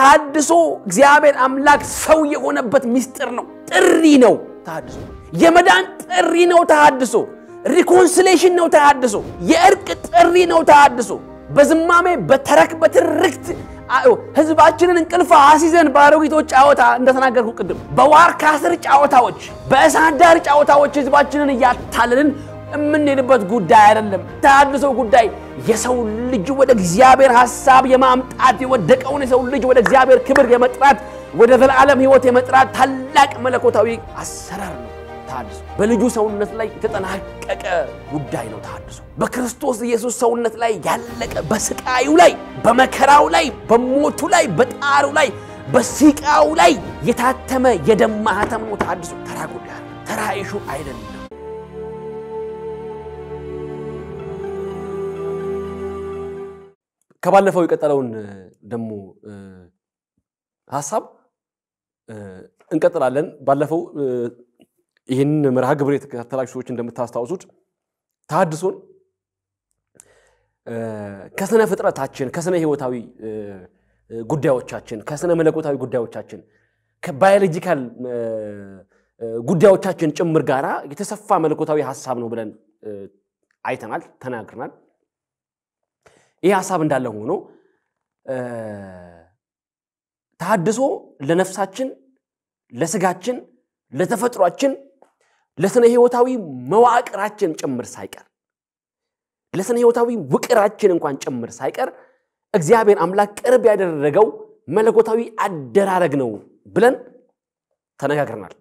ተሐድሶ እግዚአብሔር አምላክ ሰው የሆነበት ምስጢር ነው ጥሪ ነው ተሐድሶ የመዳን ጥሪ ነው ተሐድሶ ሪኮንሲሌሽን ነው ተሐድሶ የእርቅ ጥሪ ነው ተሐድሶ በዝማሜ በተረክ በትርክት ህዝባችንን እንቅልፍ አሲዘን ባሮጊቶች ጫወታ እንደተናገርኩ ቅድም በዋርካ ስር ጫወታዎች በእሳዳር ጫወታዎች ህዝባችንን ያታለልን እምንሄድበት ጉዳይ አይደለም ተሐድሶ ጉዳይ የሰው ልጅ ወደ እግዚአብሔር ሐሳብ የማምጣት የወደቀውን የሰው ልጅ ወደ እግዚአብሔር ክብር የመጥራት ወደ ዘላለም ህይወት የመጥራት ታላቅ መለኮታዊ አሰራር ነው ተሐድሶ በልጁ ሰውነት ላይ የተጠናቀቀ ጉዳይ ነው ተሐድሶ በክርስቶስ ኢየሱስ ሰውነት ላይ ያለቀ በስቃዩ ላይ በመከራው ላይ በሞቱ ላይ በጣሩ ላይ በሲቃው ላይ የታተመ የደም ማህተም ነው ተሐድሶ ተራ ጉዳይ ተራ ኢሹ አይደለም ከባለፈው የቀጠለውን ደሞ ሐሳብ እንቀጥላለን ባለፈው ይሄን መርሃ ግብር የተከታተላችሁ ሰዎች እንደምታስተዋውሱት ተሐድሶን ከስነ ፍጥረታችን ከስነ ህይወታዊ ጉዳዮቻችን ከስነ መለኮታዊ ጉዳዮቻችን ከባዮሎጂካል ጉዳዮቻችን ጭምር ጋራ የተሰፋ መለኮታዊ ሐሳብ ነው ብለን አይተናል ተናግረናል ይሄ ሐሳብ እንዳለ ሆኖ ተሐድሶ ለነፍሳችን ለስጋችን ለተፈጥሯችን ለስነ ህይወታዊ መዋቅራችን ጭምር ሳይቀር ለስነ ህይወታዊ ውቅራችን እንኳን ጭምር ሳይቀር እግዚአብሔር አምላክ ቅርብ ያደረገው መለኮታዊ አደራረግ ነው ብለን ተነጋግረናል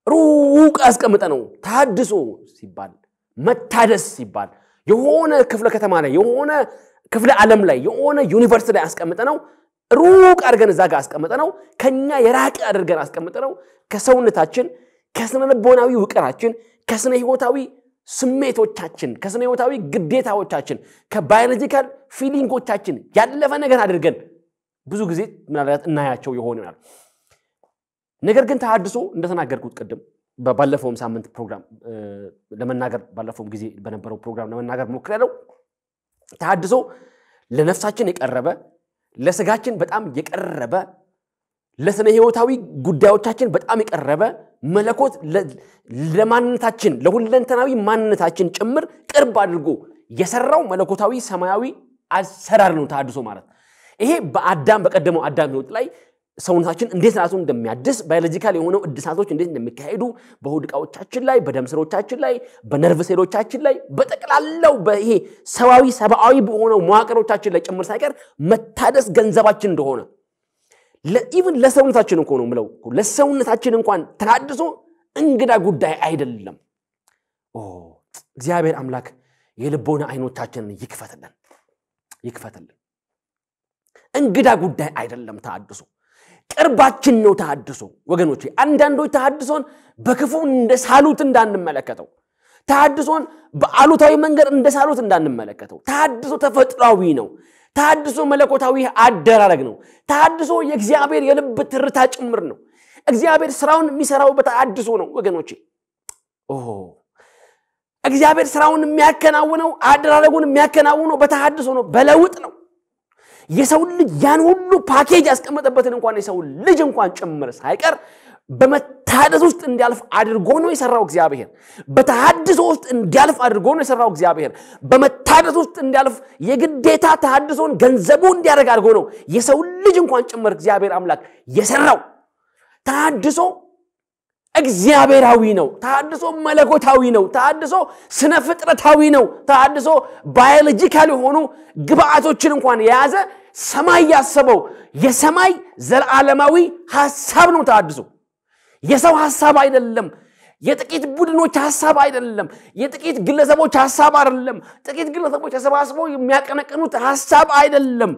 ሩቅ አስቀምጠነው ተሐድሶ ሲባል መታደስ ሲባል የሆነ ክፍለ ከተማ ላይ የሆነ ክፍለ ዓለም ላይ የሆነ ዩኒቨርሲቲ ላይ አስቀምጠነው ሩቅ አድርገን እዛ ጋር አስቀምጠነው ከኛ የራቀ አድርገን አስቀምጠነው ከሰውነታችን ከስነ ልቦናዊ ውቅራችን ከስነ ህይወታዊ ስሜቶቻችን ከስነ ህይወታዊ ግዴታዎቻችን ከባዮሎጂካል ፊሊንጎቻችን ያለፈ ነገር አድርገን ብዙ ጊዜ ምናልባት እናያቸው ይሆናል ነገር ግን ተሐድሶ እንደተናገርኩት ቀደም ባለፈው ሳምንት ፕሮግራም ለመናገር ባለፈው ጊዜ በነበረው ፕሮግራም ለመናገር ሞክሬያለሁ ተሐድሶ ለነፍሳችን የቀረበ ለስጋችን በጣም የቀረበ ለስነ ህይወታዊ ጉዳዮቻችን በጣም የቀረበ መለኮት ለማንነታችን ለሁለንተናዊ ማንነታችን ጭምር ቅርብ አድርጎ የሰራው መለኮታዊ ሰማያዊ አሰራር ነው ተሐድሶ ማለት ይሄ በአዳም በቀደመው አዳም ህይወት ላይ ሰውነታችን እንዴት ራሱን እንደሚያድስ ባዮሎጂካል የሆነው እድሳቶች እንዴት እንደሚካሄዱ በሆድቃዎቻችን ላይ በደም ስሮቻችን ላይ በነርቭ ሴሎቻችን ላይ በተቀላለው በይሄ ሰብአዊ በሆነው መዋቅሮቻችን ላይ ጭምር ሳይቀር መታደስ ገንዘባችን እንደሆነ ለኢቭን ለሰውነታችን እንኳን ነው ምለው ለሰውነታችን እንኳን ተሐድሶ እንግዳ ጉዳይ አይደለም እግዚአብሔር አምላክ የልቦና አይኖቻችንን ይክፈትልን እንግዳ ጉዳይ አይደለም ተሐድሶ ቅርባችን ነው ተሐድሶ ወገኖቼ አንዳንዶች ተሐድሶን በክፉ እንደሳሉት እንዳንመለከተው ተሐድሶን በአሉታዊ መንገድ እንደሳሉት እንዳንመለከተው ተሐድሶ ተፈጥሯዊ ነው ተሐድሶ መለኮታዊ አደራረግ ነው ተሐድሶ የእግዚአብሔር የልብ ትርታ ጭምር ነው እግዚአብሔር ስራውን የሚሰራው በተሐድሶ ነው ወገኖቼ እግዚአብሔር ስራውን የሚያከናውነው አደራረጉን የሚያከናውነው በተሐድሶ ነው በለውጥ ነው የሰው ልጅ ያን ሁሉ ፓኬጅ ያስቀመጠበትን እንኳን የሰው ልጅ እንኳን ጭምር ሳይቀር በመታደስ ውስጥ እንዲያልፍ አድርጎ ነው የሰራው እግዚአብሔር በተሐድሶ ውስጥ እንዲያልፍ አድርጎ ነው የሰራው እግዚአብሔር በመታደስ ውስጥ እንዲያልፍ የግዴታ ተሐድሶን ገንዘቡ እንዲያደርግ አድርጎ ነው የሰው ልጅ እንኳን ጭምር እግዚአብሔር አምላክ የሰራው ተሐድሶ እግዚአብሔራዊ ነው ተሐድሶ መለኮታዊ ነው ተሐድሶ ስነ ፍጥረታዊ ነው ተሐድሶ ባዮሎጂካል ሆኖ ግብአቶችን እንኳን የያዘ ሰማይ ያሰበው የሰማይ ዘላለማዊ ሐሳብ ነው ተሐድሶ የሰው ሐሳብ አይደለም የጥቂት ቡድኖች ሐሳብ አይደለም የጥቂት ግለሰቦች ሐሳብ አይደለም ጥቂት ግለሰቦች ተሰባስበው የሚያቀነቅኑት ሐሳብ አይደለም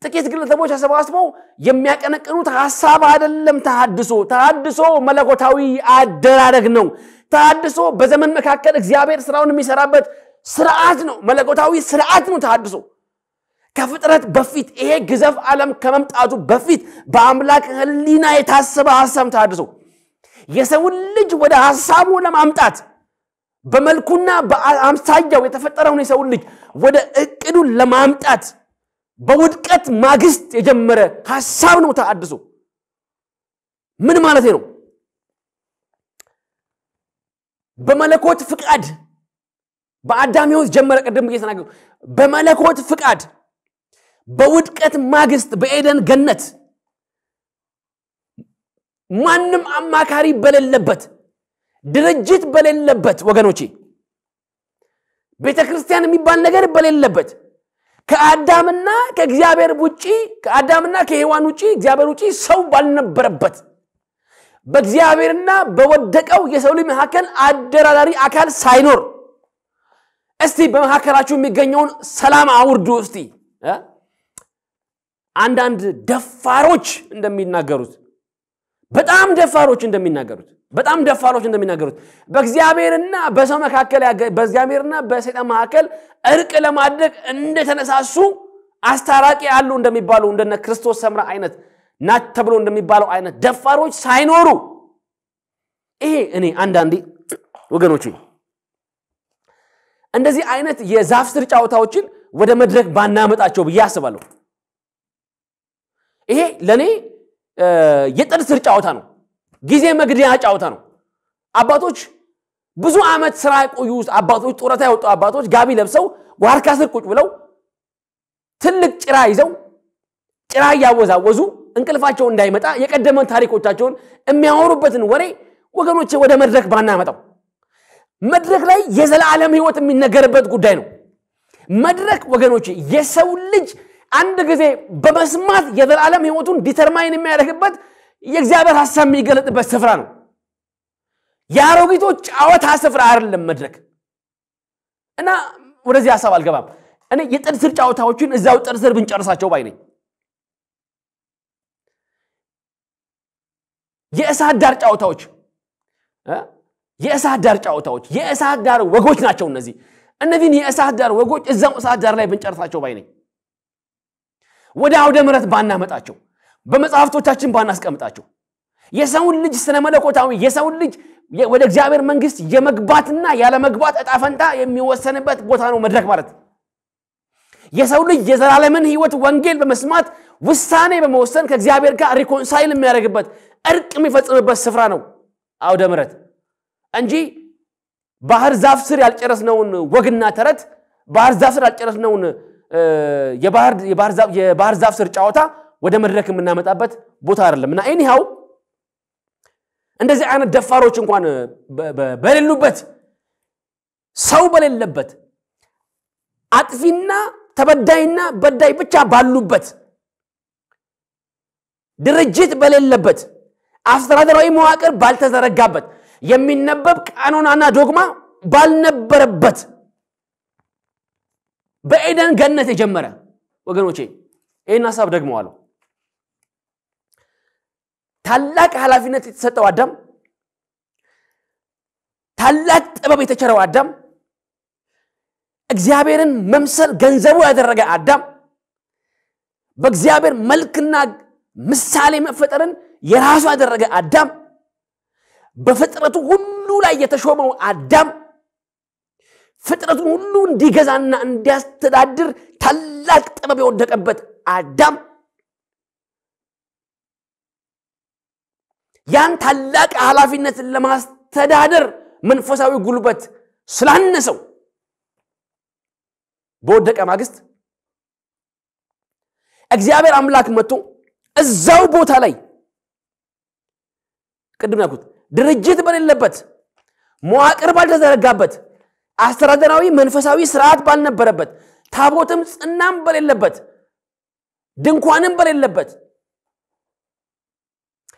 ጥቂት ግለሰቦች ተሰባስበው የሚያቀነቅኑት ሐሳብ አይደለም ተሐድሶ መለኮታዊ አደራረግ ነው ተሐድሶ በዘመን መካከል እግዚአብሔር ስራውን የሚሰራበት ስርዓት ነው መለኮታዊ ስርዓት ነው ተሐድሶ ከፍጥረት በፊት ይሄ ግዘፍ ዓለም ከመምጣቱ በፊት በአምላክ ህሊና የታሰበ ሐሳብ ተሐድሶ የሰው ልጅ ወደ ሐሳቡ ለማምጣት በመልኩና በአምሳያው የተፈጠረውን የሰው ልጅ ወደ እቅዱ ለማምጣት በውድቀት ማግስት የጀመረ ሐሳብ ነው ተሐድሶ ምን ማለት ነው በመለኮት ፍቃድ በአዳም ሕይወት ጀመረ ቀደም እየተናገሩ በመለኮት ፍቃድ በውድቀት ማግስት በኤደን ገነት ማንም አማካሪ በሌለበት ድርጅት በሌለበት ወገኖቼ ቤተክርስቲያን የሚባል ነገር በሌለበት ከአዳምና ከእግዚአብሔር ውጪ ከአዳምና ከሔዋን ውጪ እግዚአብሔር ውጪ ሰው ባልነበረበት በእግዚአብሔርና በወደቀው የሰው ልጅ መካከል አደራዳሪ አካል ሳይኖር እስቲ በመካከላችሁ የሚገኘውን ሰላም አውርዱ እስቲ አንዳንድ ደፋሮች እንደሚናገሩት በጣም ደፋሮች እንደሚናገሩት በእግዚአብሔርና በሰው መካከል በእግዚአብሔርና በሰይጣን መካከል እርቅ ለማድረግ እንደተነሳሱ አስታራቂ ያሉ እንደሚባሉ እንደነ ክርስቶስ ሰምራ አይነት ናት ተብሎ እንደሚባለው አይነት ደፋሮች ሳይኖሩ ይሄ እኔ አንዳንዴ ወገኖቼ እንደዚህ አይነት የዛፍ ስር ጫወታዎችን ወደ መድረክ ባናመጣቸው በያስባለሁ ይሄ ለኔ የጥድ ስር ጫወታ ነው ጊዜ መግደያ ጫወታ ነው አባቶች ብዙ አመት ስራ ቆዩ አባቶች ጦረታ ያወጡ አባቶች ጋቢ ለብሰው ዋርካ ስር ቁጭ ብለው ትልቅ ጭራ ይዘው ጭራ ያወዛወዙ እንቅልፋቸው እንዳይመጣ የቀደመን ታሪኮቻቸውን የሚያወሩበትን ወሬ ወገኖቼ ወደ መድረክ ባናመጣው መድረክ ላይ የዘላለም ሕይወት የሚነገርበት ጉዳይ ነው መድረክ ወገኖቼ የሰው ልጅ አንድ ጊዜ በመስማት የዘላለም ሕይወቱን ዲተርማይን የሚያደርግበት የእግዚአብሔር ሐሳብ የሚገለጥበት ስፍራ ነው ያሮጊቶች ጫወታ ስፍራ አይደለም መድረክ እና ወደዚህ ሐሳብ አልገባም እኔ የጥድ ስር ጫወታዎችን እዛው ጥድ ስር ብንጨርሳቸው ባይ ነኝ የእሳት ዳር ጫወታዎች የእሳት ዳር ወጎች ናቸው እነዚህን የእሳት ዳር ወጎች እዛው እሳት ዳር ላይ ብንጨርሳቸው ባይ ነኝ ወደ አውደ ምሕረት ባናመጣቸው በመጽሐፍቶቻችን ባናስቀምጣቸው የሰውን ልጅ ስነ መለኮታዊ የሰውን ልጅ ወደ እግዚአብሔር መንግስት የመግባትና ያለ መግባት ዕጣ ፈንታ የሚወሰንበት ቦታ ነው መድረክ ማለት የሰው ልጅ የዘላለምን ሕይወት ወንጌል በመስማት ውሳኔ በመወሰን ከእግዚአብሔር ጋር ሪኮንሳይል የሚያደርግበት እርቅ የሚፈጽምበት ስፍራ ነው አውደ ምሕረት እንጂ ባህር ዛፍ ስር ያልጨረስነውን ወግና ተረት ባህር ዛፍ ስር ያልጨረስነውን የባህር ዛፍ ስር ጫወታ ወደ መድረክ የምናመጣበት ቦታ አይደለምና anyhow እንደዚህ አይነት ደፋሮች እንኳን በሌሉበት ሰው በሌለበት አጥፊና ተበዳይና በዳይ ብቻ ባሉበት ድርጅት በሌለበት አስተዳደራዊ መዋቅር ባልተዘረጋበት የሚነበብ ቃኖናና ዶግማ ባልነበረበት በኤደን ገነት የጀመረ ወገኖቼ ይሄን ሐሳብ ደግመዋለሁ ታላቅ ኃላፊነት የተሰጠው አዳም ታላቅ ጥበብ የተቸረው አዳም እግዚአብሔርን መምሰል ገንዘቡ ያደረገ አዳም በእግዚአብሔር መልክና ምሳሌ መፈጠርን የራሱ ያደረገ አዳም በፍጥረቱ ሁሉ ላይ የተሾመው አዳም ፍጥረቱን ሁሉ እንዲገዛና እንዲያስተዳድር ታላቅ ጥበብ የወደቀበት አዳም ያን ታላቅ ኃላፊነትን ለማስተዳደር መንፈሳዊ ጉልበት ስላነሰው በወደቀ ማግስት እግዚአብሔር አምላክ መጥቶ እዛው ቦታ ላይ ቅድም ያልኩት ድርጅት በሌለበት መዋቅር ባልተዘረጋበት አስተዳደራዊ መንፈሳዊ ስርዓት ባልነበረበት ታቦትም ጽናም በሌለበት ድንኳንም በሌለበት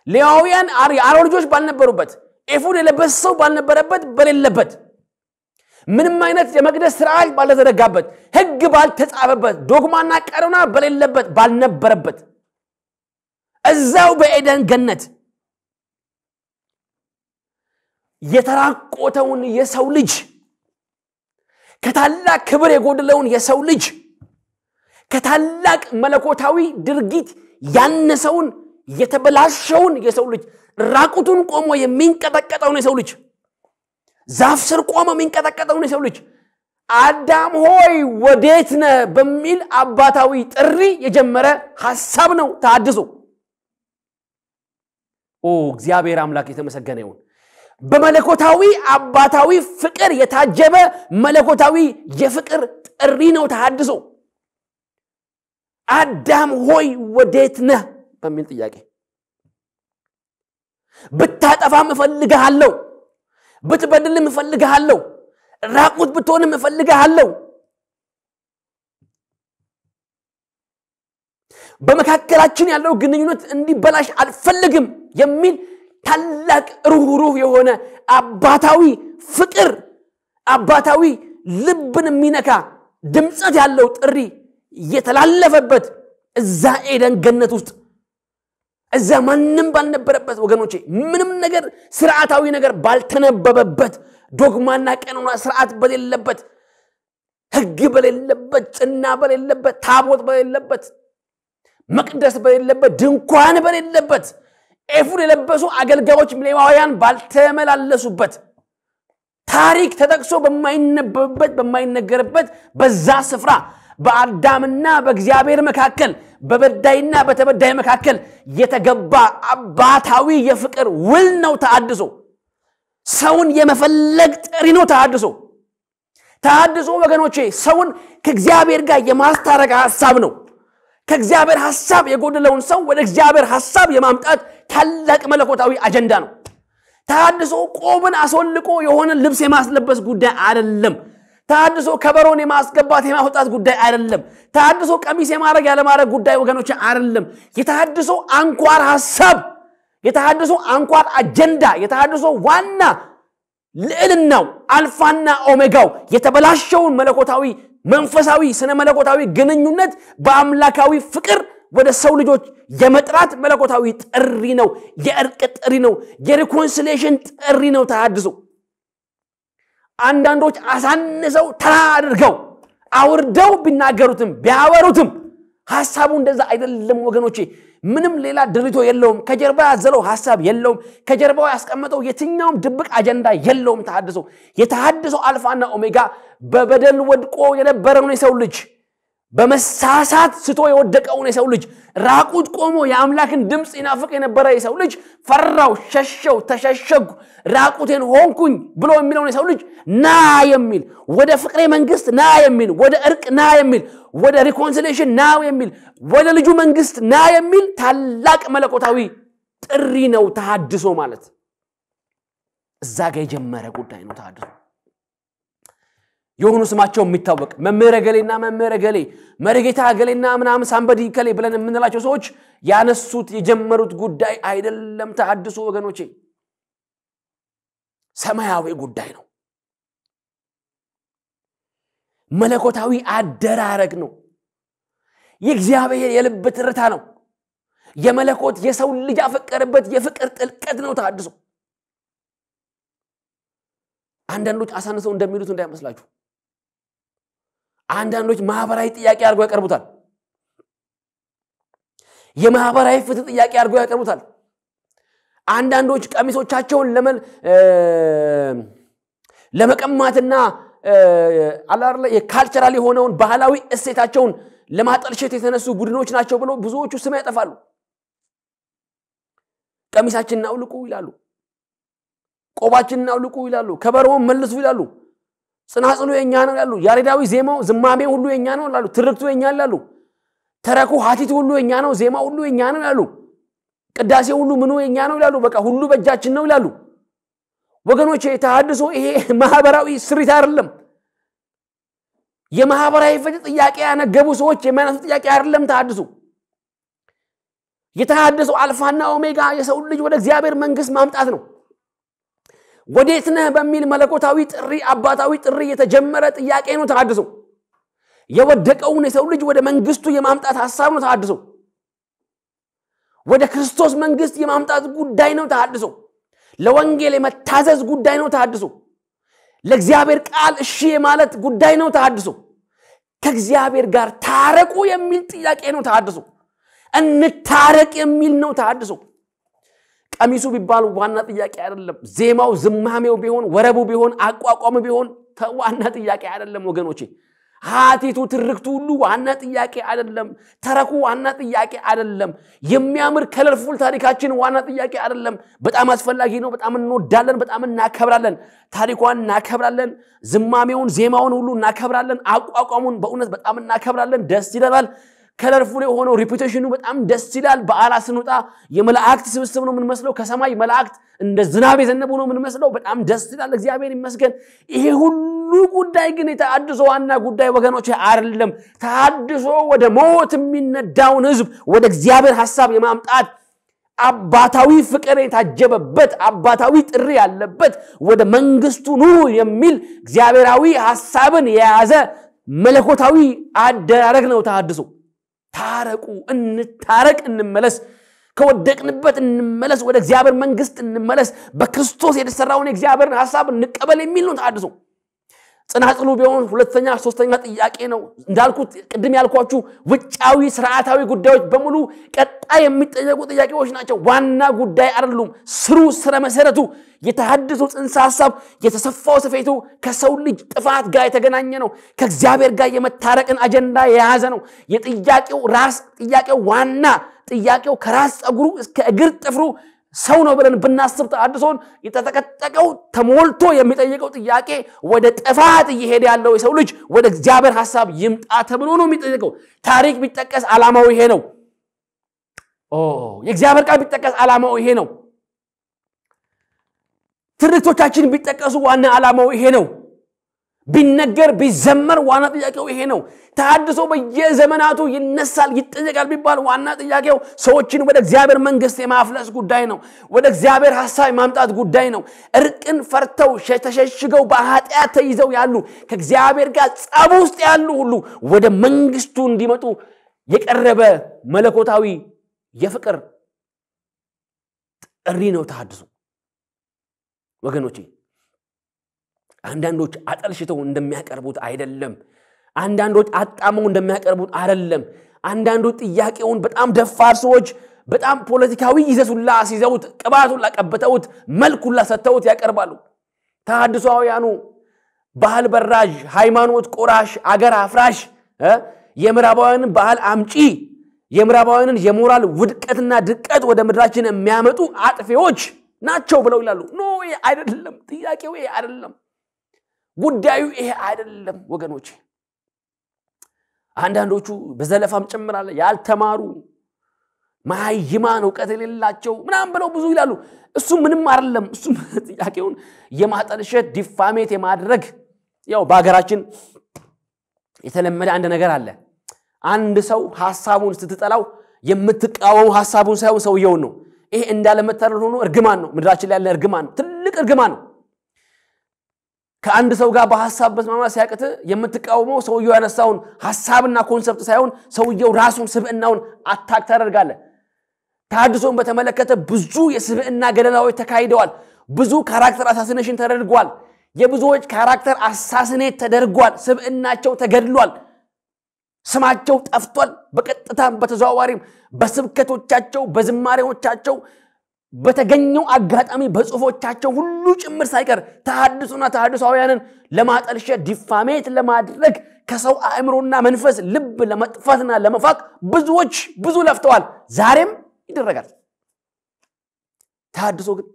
ሌዋውያን የአሮን ልጆች ባልነበሩበት ኤፉድ የለበሰ ሰው ባልነበረበት በሌለበት ምንም አይነት የመቅደስ ስርዓት ባልተዘረጋበት ሕግ ባልተጻፈበት ዶግማና ቀኖና በሌለበት ባልነበረበት እዛው በኤደን ገነት የተራቆተውን የሰው ልጅ ከታላቅ ክብር የጎደለውን የሰው ልጅ ከታላቅ መለኮታዊ ድርጊት ያነሰውን የተበላሸውን የሰው ልጅ ራቁቱን ቆሞ የሚንቀጠቀጠውን የሰው ልጅ ዛፍ ስር ቆሞ የሚንቀጠቀጠውን የሰው ልጅ አዳም ሆይ ወዴት ነህ በሚል አባታዊ ጥሪ የጀመረ ሐሳብ ነው ተሐድሶ። እግዚአብሔር አምላክ የተመሰገነ ይሁን። በመለኮታዊ አባታዊ ፍቅር የታጀበ መለኮታዊ የፍቅር ጥሪ ነው ተሐድሶ። አዳም ሆይ ወዴት ነህ በሚል ጥያቄ ብታጠፋም እፈልግሃለሁ፣ ብትበድልም እፈልግሃለሁ፣ ራቁት ብትሆንም እፈልግሃለሁ፣ በመካከላችን ያለው ግንኙነት እንዲበላሽ አልፈልግም የሚል ታላቅ ሩህሩህ የሆነ አባታዊ ፍቅር፣ አባታዊ ልብን የሚነካ ድምጸት ያለው ጥሪ የተላለፈበት እዛ ኤደን ገነት ውስጥ እዛ ማንንም ባልነበረበት ወገኖቼ፣ ምንም ነገር ስርዓታዊ ነገር ባልተነበበበት፣ ዶግማና ቀኖና ስርዓት በሌለበት፣ ሕግ በሌለበት፣ ጽና በሌለበት፣ ታቦት በሌለበት፣ መቅደስ በሌለበት፣ ድንኳን በሌለበት፣ ኤፉድ የለበሱ አገልጋዮች ሌዋውያን ባልተመላለሱበት፣ ታሪክ ተጠቅሶ በማይነበብበት በማይነገርበት በዛ ስፍራ በአዳምና በእግዚአብሔር መካከል በበዳይና በተበዳይ መካከል የተገባ አባታዊ የፍቅር ውል ነው ተሐድሶ። ሰውን የመፈለግ ጥሪ ነው ተሐድሶ። ተሐድሶ ወገኖቼ ሰውን ከእግዚአብሔር ጋር የማስታረቅ ሐሳብ ነው። ከእግዚአብሔር ሐሳብ የጎደለውን ሰው ወደ እግዚአብሔር ሐሳብ የማምጣት ታላቅ መለኮታዊ አጀንዳ ነው። ተሐድሶ ቆብን አስወልቆ የሆነ ልብስ የማስለበስ ጉዳይ አይደለም። ተሐድሶ ከበሮን የማስገባት የማውጣት ጉዳይ አይደለም። ተሐድሶ ቀሚስ የማረግ ያለ ማረግ ጉዳይ ወገኖቼ አይደለም። የተሐድሶ አንኳር ሐሳብ፣ የተሐድሶ አንኳር አጀንዳ፣ የተሐድሶ ዋና ልዕልናው አልፋና ኦሜጋው የተበላሸውን መለኮታዊ መንፈሳዊ ስነ መለኮታዊ ግንኙነት በአምላካዊ ፍቅር ወደ ሰው ልጆች የመጥራት መለኮታዊ ጥሪ ነው። የእርቅ ጥሪ ነው። የሪኮንሲሊየሽን ጥሪ ነው ተሐድሶ። አንዳንዶች አሳንሰው ተራ አድርገው አውርደው ቢናገሩትም ቢያወሩትም ሐሳቡ እንደዛ አይደለም ወገኖቼ። ምንም ሌላ ድሪቶ የለውም። ከጀርባ ያዘለው ሐሳብ የለውም። ከጀርባው ያስቀመጠው የትኛውም ድብቅ አጀንዳ የለውም ተሐድሶ። የተሐድሶ አልፋና ኦሜጋ በበደል ወድቆ የነበረውን የሰው ልጅ በመሳሳት ስቶ የወደቀውን የሰው ልጅ ራቁት ቆሞ የአምላክን ድምጽ ይናፍቅ የነበረ የሰው ልጅ ፈራው፣ ሸሸው፣ ተሸሸጉ፣ ራቁቴን ሆንኩኝ ብሎ የሚለውን የሰው ልጅ ና የሚል ወደ ፍቅሬ መንግስት ና የሚል ወደ እርቅ ና የሚል ወደ ሪኮንሲሊየሽን ና የሚል ወደ ልጁ መንግስት ና የሚል ታላቅ መለኮታዊ ጥሪ ነው ተሐድሶ ማለት። እዛ ጋር የጀመረ ጉዳይ ነው ተሐድሶ። የሆኑ ስማቸው የሚታወቅ መምህር ገሌና መምህር ገሌ መርጌታ ገሌና ምናምን ሳምበዲ ከሌ ብለን የምንላቸው ሰዎች ያነሱት የጀመሩት ጉዳይ አይደለም ተሐድሶ ወገኖቼ። ሰማያዊ ጉዳይ ነው። መለኮታዊ አደራረግ ነው። የእግዚአብሔር የልብ ትርታ ነው። የመለኮት የሰው ልጅ ያፈቀረበት የፍቅር ጥልቀት ነው ተሐድሶ። አንዳንዶች አሳንሰው እንደሚሉት እንዳይመስላችሁ። አንዳንዶች ማህበራዊ ጥያቄ አድርገው ያቀርቡታል። የማህበራዊ ፍትህ ጥያቄ አድርገው ያቀርቡታል። አንዳንዶች ቀሚሶቻቸውን ለመቀማትና አላርለ የካልቸራል የሆነውን ባህላዊ እሴታቸውን ለማጠልሸት የተነሱ ቡድኖች ናቸው ብለው ብዙዎቹ ስም ያጠፋሉ። ቀሚሳችንን አውልቁ ይላሉ። ቆባችንን አውልቁ ይላሉ። ከበሮውን መልሱ ይላሉ። ጽናጽሉ የኛ ነው ይላሉ። ያሬዳዊ ዜማው ዝማሜው ሁሉ የኛ ነው ይላሉ። ትርክቱ የኛ ይላሉ። ተረኩ ሀቲቱ ሁሉ የኛ ነው፣ ዜማው ሁሉ የኛ ነው ይላሉ። ቅዳሴው ሁሉ ምኑ የኛ ነው ይላሉ። በቃ ሁሉ በእጃችን ነው ይላሉ። ወገኖቼ ተሐድሶ ይሄ ማህበራዊ ስሪት አይደለም። የማህበራዊ ፍትህ ጥያቄ ያነገቡ ሰዎች የሚያነሱት ጥያቄ አይደለም ተሐድሶ። የተሐድሶ አልፋና ኦሜጋ የሰው ልጅ ወደ እግዚአብሔር መንግስት ማምጣት ነው። ወዴት ነህ በሚል መለኮታዊ ጥሪ አባታዊ ጥሪ የተጀመረ ጥያቄ ነው ተሐድሶ። የወደቀውን የሰው ልጅ ወደ መንግስቱ የማምጣት ሐሳብ ነው ተሐድሶ። ወደ ክርስቶስ መንግስት የማምጣት ጉዳይ ነው ተሐድሶ። ለወንጌል የመታዘዝ ጉዳይ ነው ተሐድሶ። ለእግዚአብሔር ቃል እሺ ማለት ጉዳይ ነው ተሐድሶ። ከእግዚአብሔር ጋር ታረቁ የሚል ጥያቄ ነው ተሐድሶ። እንታረቅ የሚል ነው ተሐድሶ። ቀሚሱ ቢባል ዋና ጥያቄ አይደለም። ዜማው ዝማሜው ቢሆን ወረቡ ቢሆን አቋቋሙ ቢሆን ዋና ጥያቄ አይደለም ወገኖቼ ሀቲቱ ትርክቱ ሁሉ ዋና ጥያቄ አይደለም ተረኩ ዋና ጥያቄ አይደለም የሚያምር ከለርፉል ታሪካችን ዋና ጥያቄ አይደለም በጣም አስፈላጊ ነው በጣም እንወዳለን በጣም እናከብራለን ታሪኳን እናከብራለን ዝማሜውን ዜማውን ሁሉ እናከብራለን አቋቋሙን በእውነት በጣም እናከብራለን ደስ ይላል ከለርፉል የሆነው ሪፒቴሽኑ በጣም ደስ ይላል በአላስ ስንወጣ የመላእክት ስብስብ ነው ምን መስለው ከሰማይ መላእክት እንደ ዝናብ የዘነቡ ነው ምን መስለው በጣም ደስ ይላል እግዚአብሔር ይመስገን ይሄ ሁሉ ጉዳይ ግን የተሐድሶ ዋና ጉዳይ ወገኖቼ አይደለም ተሐድሶ ወደ ሞት የሚነዳውን ህዝብ ወደ እግዚአብሔር ሐሳብ የማምጣት አባታዊ ፍቅር የታጀበበት አባታዊ ጥሪ ያለበት ወደ መንግስቱ ኑ የሚል እግዚአብሔራዊ ሐሳብን የያዘ መለኮታዊ አደራረግ ነው ተሐድሶ ታረቁ እንታረቅ እንመለስ ከወደቅንበት እንመለስ ወደ እግዚአብሔር መንግስት እንመለስ በክርስቶስ የተሰራውን የእግዚአብሔርን ሐሳብ እንቀበል የሚል ነው ተሐድሶ ጽናጽሉ ቢሆን ሁለተኛ ሶስተኛ ጥያቄ ነው እንዳልኩት ቅድም ያልኳችሁ ውጫዊ ስርዓታዊ ጉዳዮች በሙሉ ቀጣይ የሚጠየቁ ጥያቄዎች ናቸው ዋና ጉዳይ አይደሉም ስሩ ስረ መሰረቱ የተሐድሶ ጽንሰ ሐሳብ የተሰፋው ስፌቱ ከሰው ልጅ ጥፋት ጋር የተገናኘ ነው ከእግዚአብሔር ጋር የመታረቅን አጀንዳ የያዘ ነው የጥያቄው ራስ ጥያቄው ዋና ጥያቄው ከራስ ጸጉሩ እስከ እግር ጥፍሩ ሰው ነው ብለን ብናስብ ተሐድሶን የተተከተቀው ተሞልቶ የሚጠየቀው ጥያቄ ወደ ጥፋት እየሄደ ያለው የሰው ልጅ ወደ እግዚአብሔር ሐሳብ ይምጣ ተብሎ ነው የሚጠየቀው ታሪክ ቢጠቀስ ዓላማው ይሄ ነው የእግዚአብሔር ቃል ቢጠቀስ ዓላማው ይሄ ነው ትርክቶቻችን ቢጠቀሱ ዋና ዓላማው ይሄ ነው ቢነገር ቢዘመር ዋና ጥያቄው ይሄ ነው ተሐድሶ በየዘመናቱ ይነሳል ይጠየቃል ቢባል ዋና ጥያቄው ሰዎችን ወደ እግዚአብሔር መንግስት የማፍለስ ጉዳይ ነው ወደ እግዚአብሔር ሐሳብ ማምጣት ጉዳይ ነው እርቅን ፈርተው ተሸሽገው በኃጢአት ተይዘው ያሉ ከእግዚአብሔር ጋር ጸብ ውስጥ ያሉ ሁሉ ወደ መንግስቱ እንዲመጡ የቀረበ መለኮታዊ የፍቅር ጥሪ ነው ተሐድሶ ወገኖቼ አንዳንዶች አጠልሽተው እንደሚያቀርቡት አይደለም አንዳንዶች አጣመው እንደሚያቀርቡት አይደለም አንዳንዶች ጥያቄውን በጣም ደፋር ሰዎች በጣም ፖለቲካዊ ይዘቱላ ሲዘውት ቅባቱላ ቀበተውት መልኩላ ሰተውት ያቀርባሉ ተሐድሶያኑ ባህል በራጅ ሃይማኖት ቆራሽ አገር አፍራሽ የምራባውያንን ባህል አምጪ የምራባውያንን የሞራል ውድቀትና ድቀት ወደ ምድራችን የሚያመጡ አጥፊዎች ናቸው ብለው ይላሉ ኖ አይደለም ጥያቄው ይሄ አይደለም ጉዳዩ ይሄ አይደለም ወገኖቼ አንዳንዶቹ በዘለፋም ጭምራለ ያልተማሩ ማይማን ዕውቀት የሌላቸው ምናም ብለው ብዙ ይላሉ እሱ ምንም አይደለም እሱ ጥያቄውን የማጠልሸት ዲፋሜት የማድረግ ያው በአገራችን የተለመደ አንድ ነገር አለ አንድ ሰው ሐሳቡን ስትጠላው የምትቃወሙ ሐሳቡን ሳይሆን ሰውየው ነው ይሄ እንዳለ መተረል ሆኖ እርግማን ነው ምድራችን ላይ ያለ እርግማን ነው ትልቅ እርግማን ነው ከአንድ ሰው ጋር በሐሳብ መስማማት ሲያቅት የምትቃወመው ሰውየው ያነሳውን ሐሳብና ኮንሰፕት ሳይሆን ሰውየው ራሱን ስብዕናውን አታክ ታደርጋለህ ተሐድሶን በተመለከተ ብዙ የስብዕና ገደላዎች ተካሂደዋል ብዙ ካራክተር አሳሲኔሽን ተደርጓል የብዙዎች ካራክተር አሳሲኔት ተደርጓል ስብዕናቸው ተገድሏል ስማቸው ጠፍቷል በቀጥታም በተዘዋዋሪም በስብከቶቻቸው በዝማሬዎቻቸው በተገኘው አጋጣሚ በጽፎቻቸው ሁሉ ጭምር ሳይቀር ተሐድሶና ተሐድሶያንን ለማጠልሸት ዲፋሜት ለማድረግ ከሰው አእምሮና መንፈስ ልብ ለመጥፋትና ለመፋቅ ብዙዎች ብዙ ለፍተዋል ዛሬም ይደረጋል ተሐድሶ ግን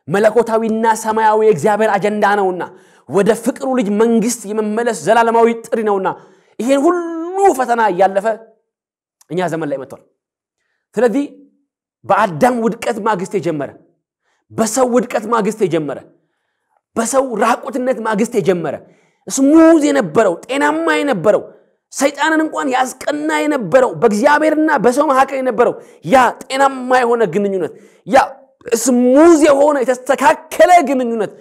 መለኮታዊና ሰማያዊ የእግዚአብሔር አጀንዳ ነውና ወደ ፍቅሩ ልጅ መንግስት የመመለስ ዘላለማዊ ጥሪ ነውና ይሄን ሁሉ ፈተና ያለፈ እኛ ዘመን ላይ መጥቷል ስለዚህ በአዳም ውድቀት ማግስት የጀመረ በሰው ውድቀት ማግስት የጀመረ በሰው ራቁትነት ማግስት የጀመረ ስሙዝ የነበረው ጤናማ የነበረው ሰይጣንን እንኳን ያስቀና የነበረው በእግዚአብሔርና በሰው መካከል የነበረው ያ ጤናማ የሆነ ግንኙነት ያ ስሙዝ የሆነ የተስተካከለ ግንኙነት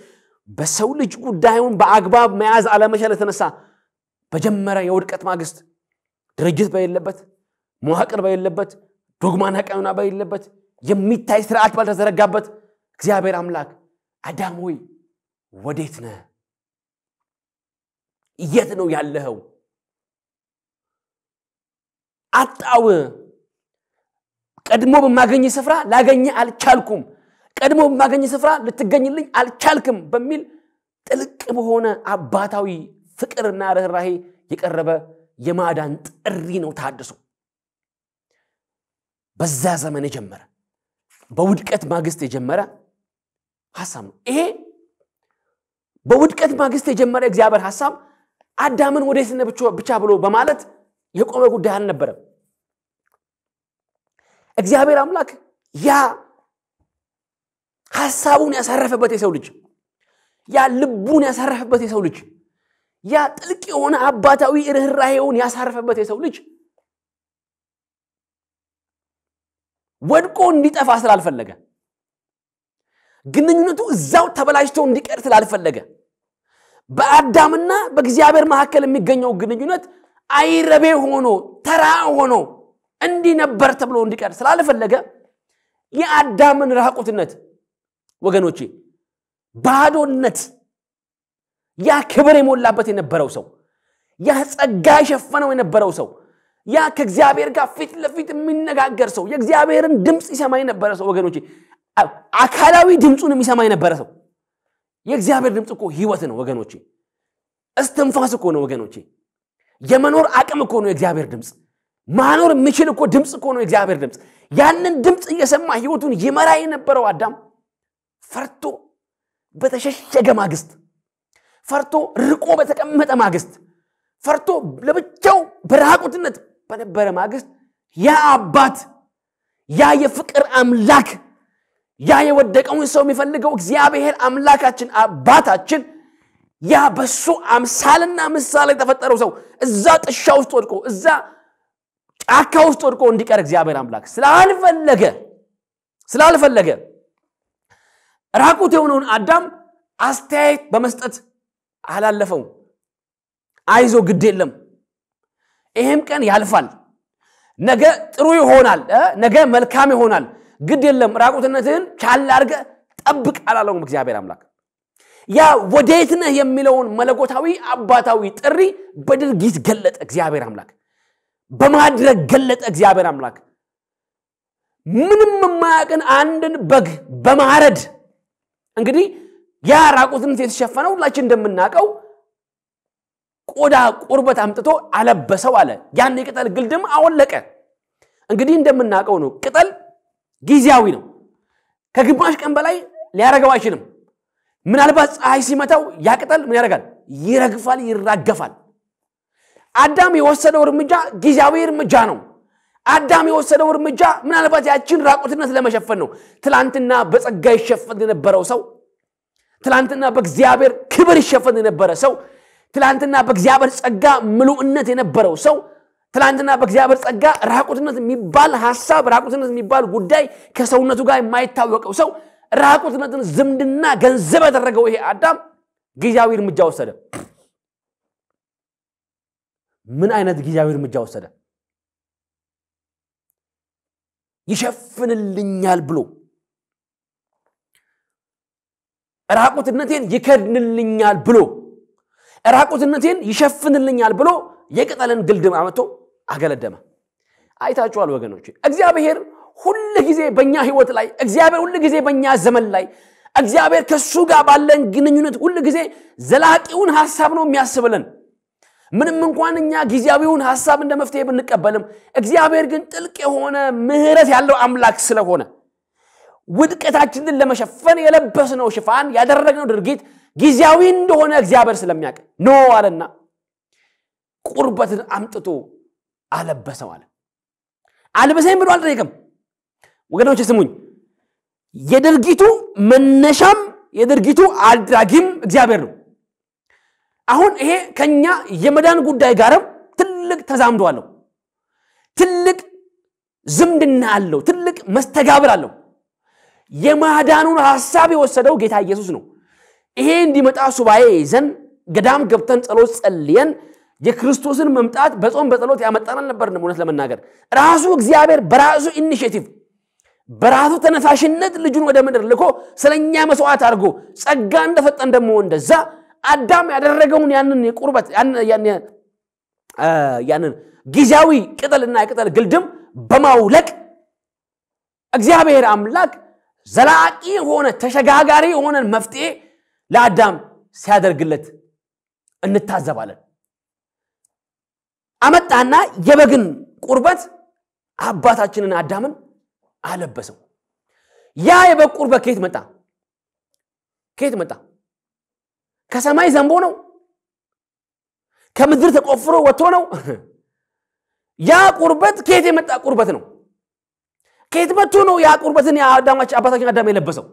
በሰው ልጅ ጉዳዩን በአግባብ መያዝ አለመቻል ተነሳ በጀመረ የውድቀት ማግስት ድርጅት በሌለበት መዋቅር በሌለበት ዶግማና ቀኖና በሌለበት የሚታይ ስርዓት ባልተዘረጋበት እግዚአብሔር አምላክ አዳም ሆይ ወዴት ነህ የት ነው ያለኸው አጣው ቀድሞ በማገኝ ስፍራ ላገኝ አልቻልኩም ቀድሞ በማገኝ ስፍራ ልትገኝልኝ አልቻልክም በሚል ጥልቅ በሆነ አባታዊ ፍቅርና ርህራሄ የቀረበ የማዳን ጥሪ ነው ታድሶ በዛ ዘመን የጀመረ በውድቀት ማግስት የጀመረ ሐሳብ ነው ይሄ በውድቀት ማግስት የጀመረ እግዚአብሔር ሐሳብ አዳምን ወዴት ነው ብቻ ብሎ በማለት የቆመ ጉዳይ አልነበረም እግዚአብሔር አምላክ ያ ሐሳቡን ያሳረፈበት የሰው ልጅ ያ ልቡን ያሳረፈበት የሰው ልጅ ያ ጥልቅ የሆነ አባታዊ ርህራሄውን ያሳረፈበት የሰው ልጅ ወድቆ እንዲጠፋ ስላልፈለገ ግንኙነቱ እዛው ተበላሽቶ እንዲቀር ስላልፈለገ በአዳምና በእግዚአብሔር መካከል የሚገኘው ግንኙነት አይረቤ ሆኖ ተራ ሆኖ እንዲነበር ተብሎ እንዲቀር ስላልፈለገ የአዳምን ራቁትነት ወገኖቼ ባዶነት ያ ክብር የሞላበት የነበረው ሰው ያ ጸጋ የሸፈነው የነበረው ሰው ያ ከእግዚአብሔር ጋር ፊት ለፊት የሚነጋገር ሰው የእግዚአብሔርን ድምጽ ይሰማ የነበረ ሰው ወገኖቼ አካላዊ ድምጹን የሚሰማ የነበረ ሰው የእግዚአብሔር ድምጽ እኮ ህይወት ነው ወገኖቼ እስትንፋስ እኮ ነው ወገኖቼ የመኖር አቅም እኮ ነው የእግዚአብሔር ድምጽ ማኖር የሚችል እኮ ድምጽ እኮ ነው የእግዚአብሔር ድምጽ ያንን ድምጽ እየሰማ ህይወቱን ይመራ የነበረው አዳም ፈርቶ በተሸሸገ ማግስት ፈርቶ ርቆ በተቀመጠ ማግስት ፈርቶ ለብቻው በራቁትነት በነበረ ማግስት ያ አባት ያ የፍቅር አምላክ ያ የወደቀውን ሰው የሚፈልገው እግዚአብሔር አምላካችን አባታችን ያ በሱ አምሳልና ምሳሌ ተፈጠረው ሰው እዛ ጥሻ ውስጥ ወድቆ እዛ ጫካ ውስጥ ወድቆ እንዲቀር እግዚአብሔር አምላክ ስላልፈለገ ራቁት የሆነውን አዳም አስተያየት በመስጠት አላለፈው አይዞ ግድ የለም ይሄም ቀን ያልፋል ነገ ጥሩ ይሆናል ነገ መልካም ይሆናል ግድ የለም ራቁትነትህን ቻል አድርገ ጠብቅ አላለውም እግዚአብሔር አምላክ ያ ወዴት ነህ የሚለውን መለኮታዊ አባታዊ ጥሪ በድርጊት ገለጠ እግዚአብሔር አምላክ በማድረግ ገለጠ እግዚአብሔር አምላክ ምንም የማያውቅን አንድን በግ በማረድ እንግዲህ ያ ራቁትነት የተሸፈነው ሁላችን እንደምናውቀው ቆዳ ቁርበት አምጥቶ አለበሰው አለ ያን የቅጠል ግልድም አወለቀ እንግዲህ እንደምናውቀው ነው ቅጠል ጊዜያዊ ነው ከግማሽ ቀን በላይ ሊያረጋው አይችልም ምናልባት ፀሐይ ሲመታው ያ ቅጠል ምን ያደርጋል ይረግፋል ይራገፋል አዳም የወሰደው እርምጃ ጊዜያዊ እርምጃ ነው አዳም የወሰደው እርምጃ ምናልባት ያችን ራቁትነት ለመሸፈን ነው ትላንትና በጸጋ ይሸፈን የነበረው ሰው ትላንትና በእግዚአብሔር ክብር ይሸፈን የነበረ ሰው ትላንትና በእግዚአብሔር ጸጋ ምሉእነት የነበረው ሰው ትላንትና በእግዚአብሔር ጸጋ ራቁትነት የሚባል ሐሳብ ራቁትነት የሚባል ጉዳይ ከሰውነቱ ጋር የማይታወቀው ሰው ራቁትነትን ዝምድና ገንዘብ ያደረገው ይሄ አዳም ጊዜያዊ እርምጃ ወሰደ ምን አይነት ጊዜያዊ እርምጃ ወሰደ ይሸፍንልኛል ብሎ ራቁትነቴን ይከድንልኛል ብሎ ራቁትነቴን ይሸፍንልኛል ብሎ የቅጠልን ግልድም አመቶ አገለደመ አይታችኋል ወገኖች እግዚአብሔር ሁሉ ጊዜ በእኛ ህይወት ላይ እግዚአብሔር ሁሉ ጊዜ በእኛ ዘመን ላይ እግዚአብሔር ከሱ ጋር ባለን ግንኙነት ሁሉ ጊዜ ዘላቂውን ሐሳብ ነው የሚያስብልን ምንም እንኳን እኛ ጊዜያዊውን ሐሳብ እንደመፍትሄ ብንቀበልም እግዚአብሔር ግን ጥልቅ የሆነ ምህረት ያለው አምላክ ስለሆነ ውድቀታችንን ለመሸፈን የለበስነው ሽፋን ያደረግነው ድርጊት ጊዜያዊ እንደሆነ እግዚአብሔር ስለሚያውቅ ነው አለና ቁርበትን አምጥቶ አለበሰው አለ አልበሰኝ ብሎ አልጠየቀም ወገኖች ስሙኝ የድርጊቱ መነሻም የድርጊቱ አድራጊም እግዚአብሔር ነው አሁን ይሄ ከኛ የመዳን ጉዳይ ጋርም ትልቅ ተዛምዶ አለው ትልቅ ዝምድና አለው ትልቅ መስተጋብር አለው የማዳኑን ሐሳብ የወሰደው ጌታ ኢየሱስ ነው ይሄ እንዲመጣ ሱባኤ ይዘን ገዳም ገብተን ጸሎት ጸልየን የክርስቶስን መምጣት በጾም በጸሎት ያመጣናል ነበርንም እውነት ለመናገር ራሱ እግዚአብሔር በራሱ ኢኒሺዬቲቭ በራሱ ተነሳሽነት ልጁን ወደ ምድር ልኮ ስለኛ መስዋዕት አድርጎ ጸጋ እንደፈጠን ደሞ እንደዛ አዳም ያደረገውን ያንን የቁርበት ያንን ጊዜያዊ ቅጠልና የቅጠል ግልድም በማውለቅ እግዚአብሔር አምላክ ዘላቂ ሆነ ተሸጋጋሪ ሆነ መፍትሄ ለአዳም ሲያደርግለት እንታዘባለን አመጣና የበግን ቁርበት አባታችንን አዳምን አለበሰው ያ የበግ ቁርበት ከየት መጣ ከሰማይ ዘንቦ ነው ከምድር ተቆፍሮ ወጥቶ ነው ያ ቁርበት ከየት የመጣ ቁርበት ነው ከየት መጥቶ ነው ያ ቁርበትን አባታችን አዳም የለበሰው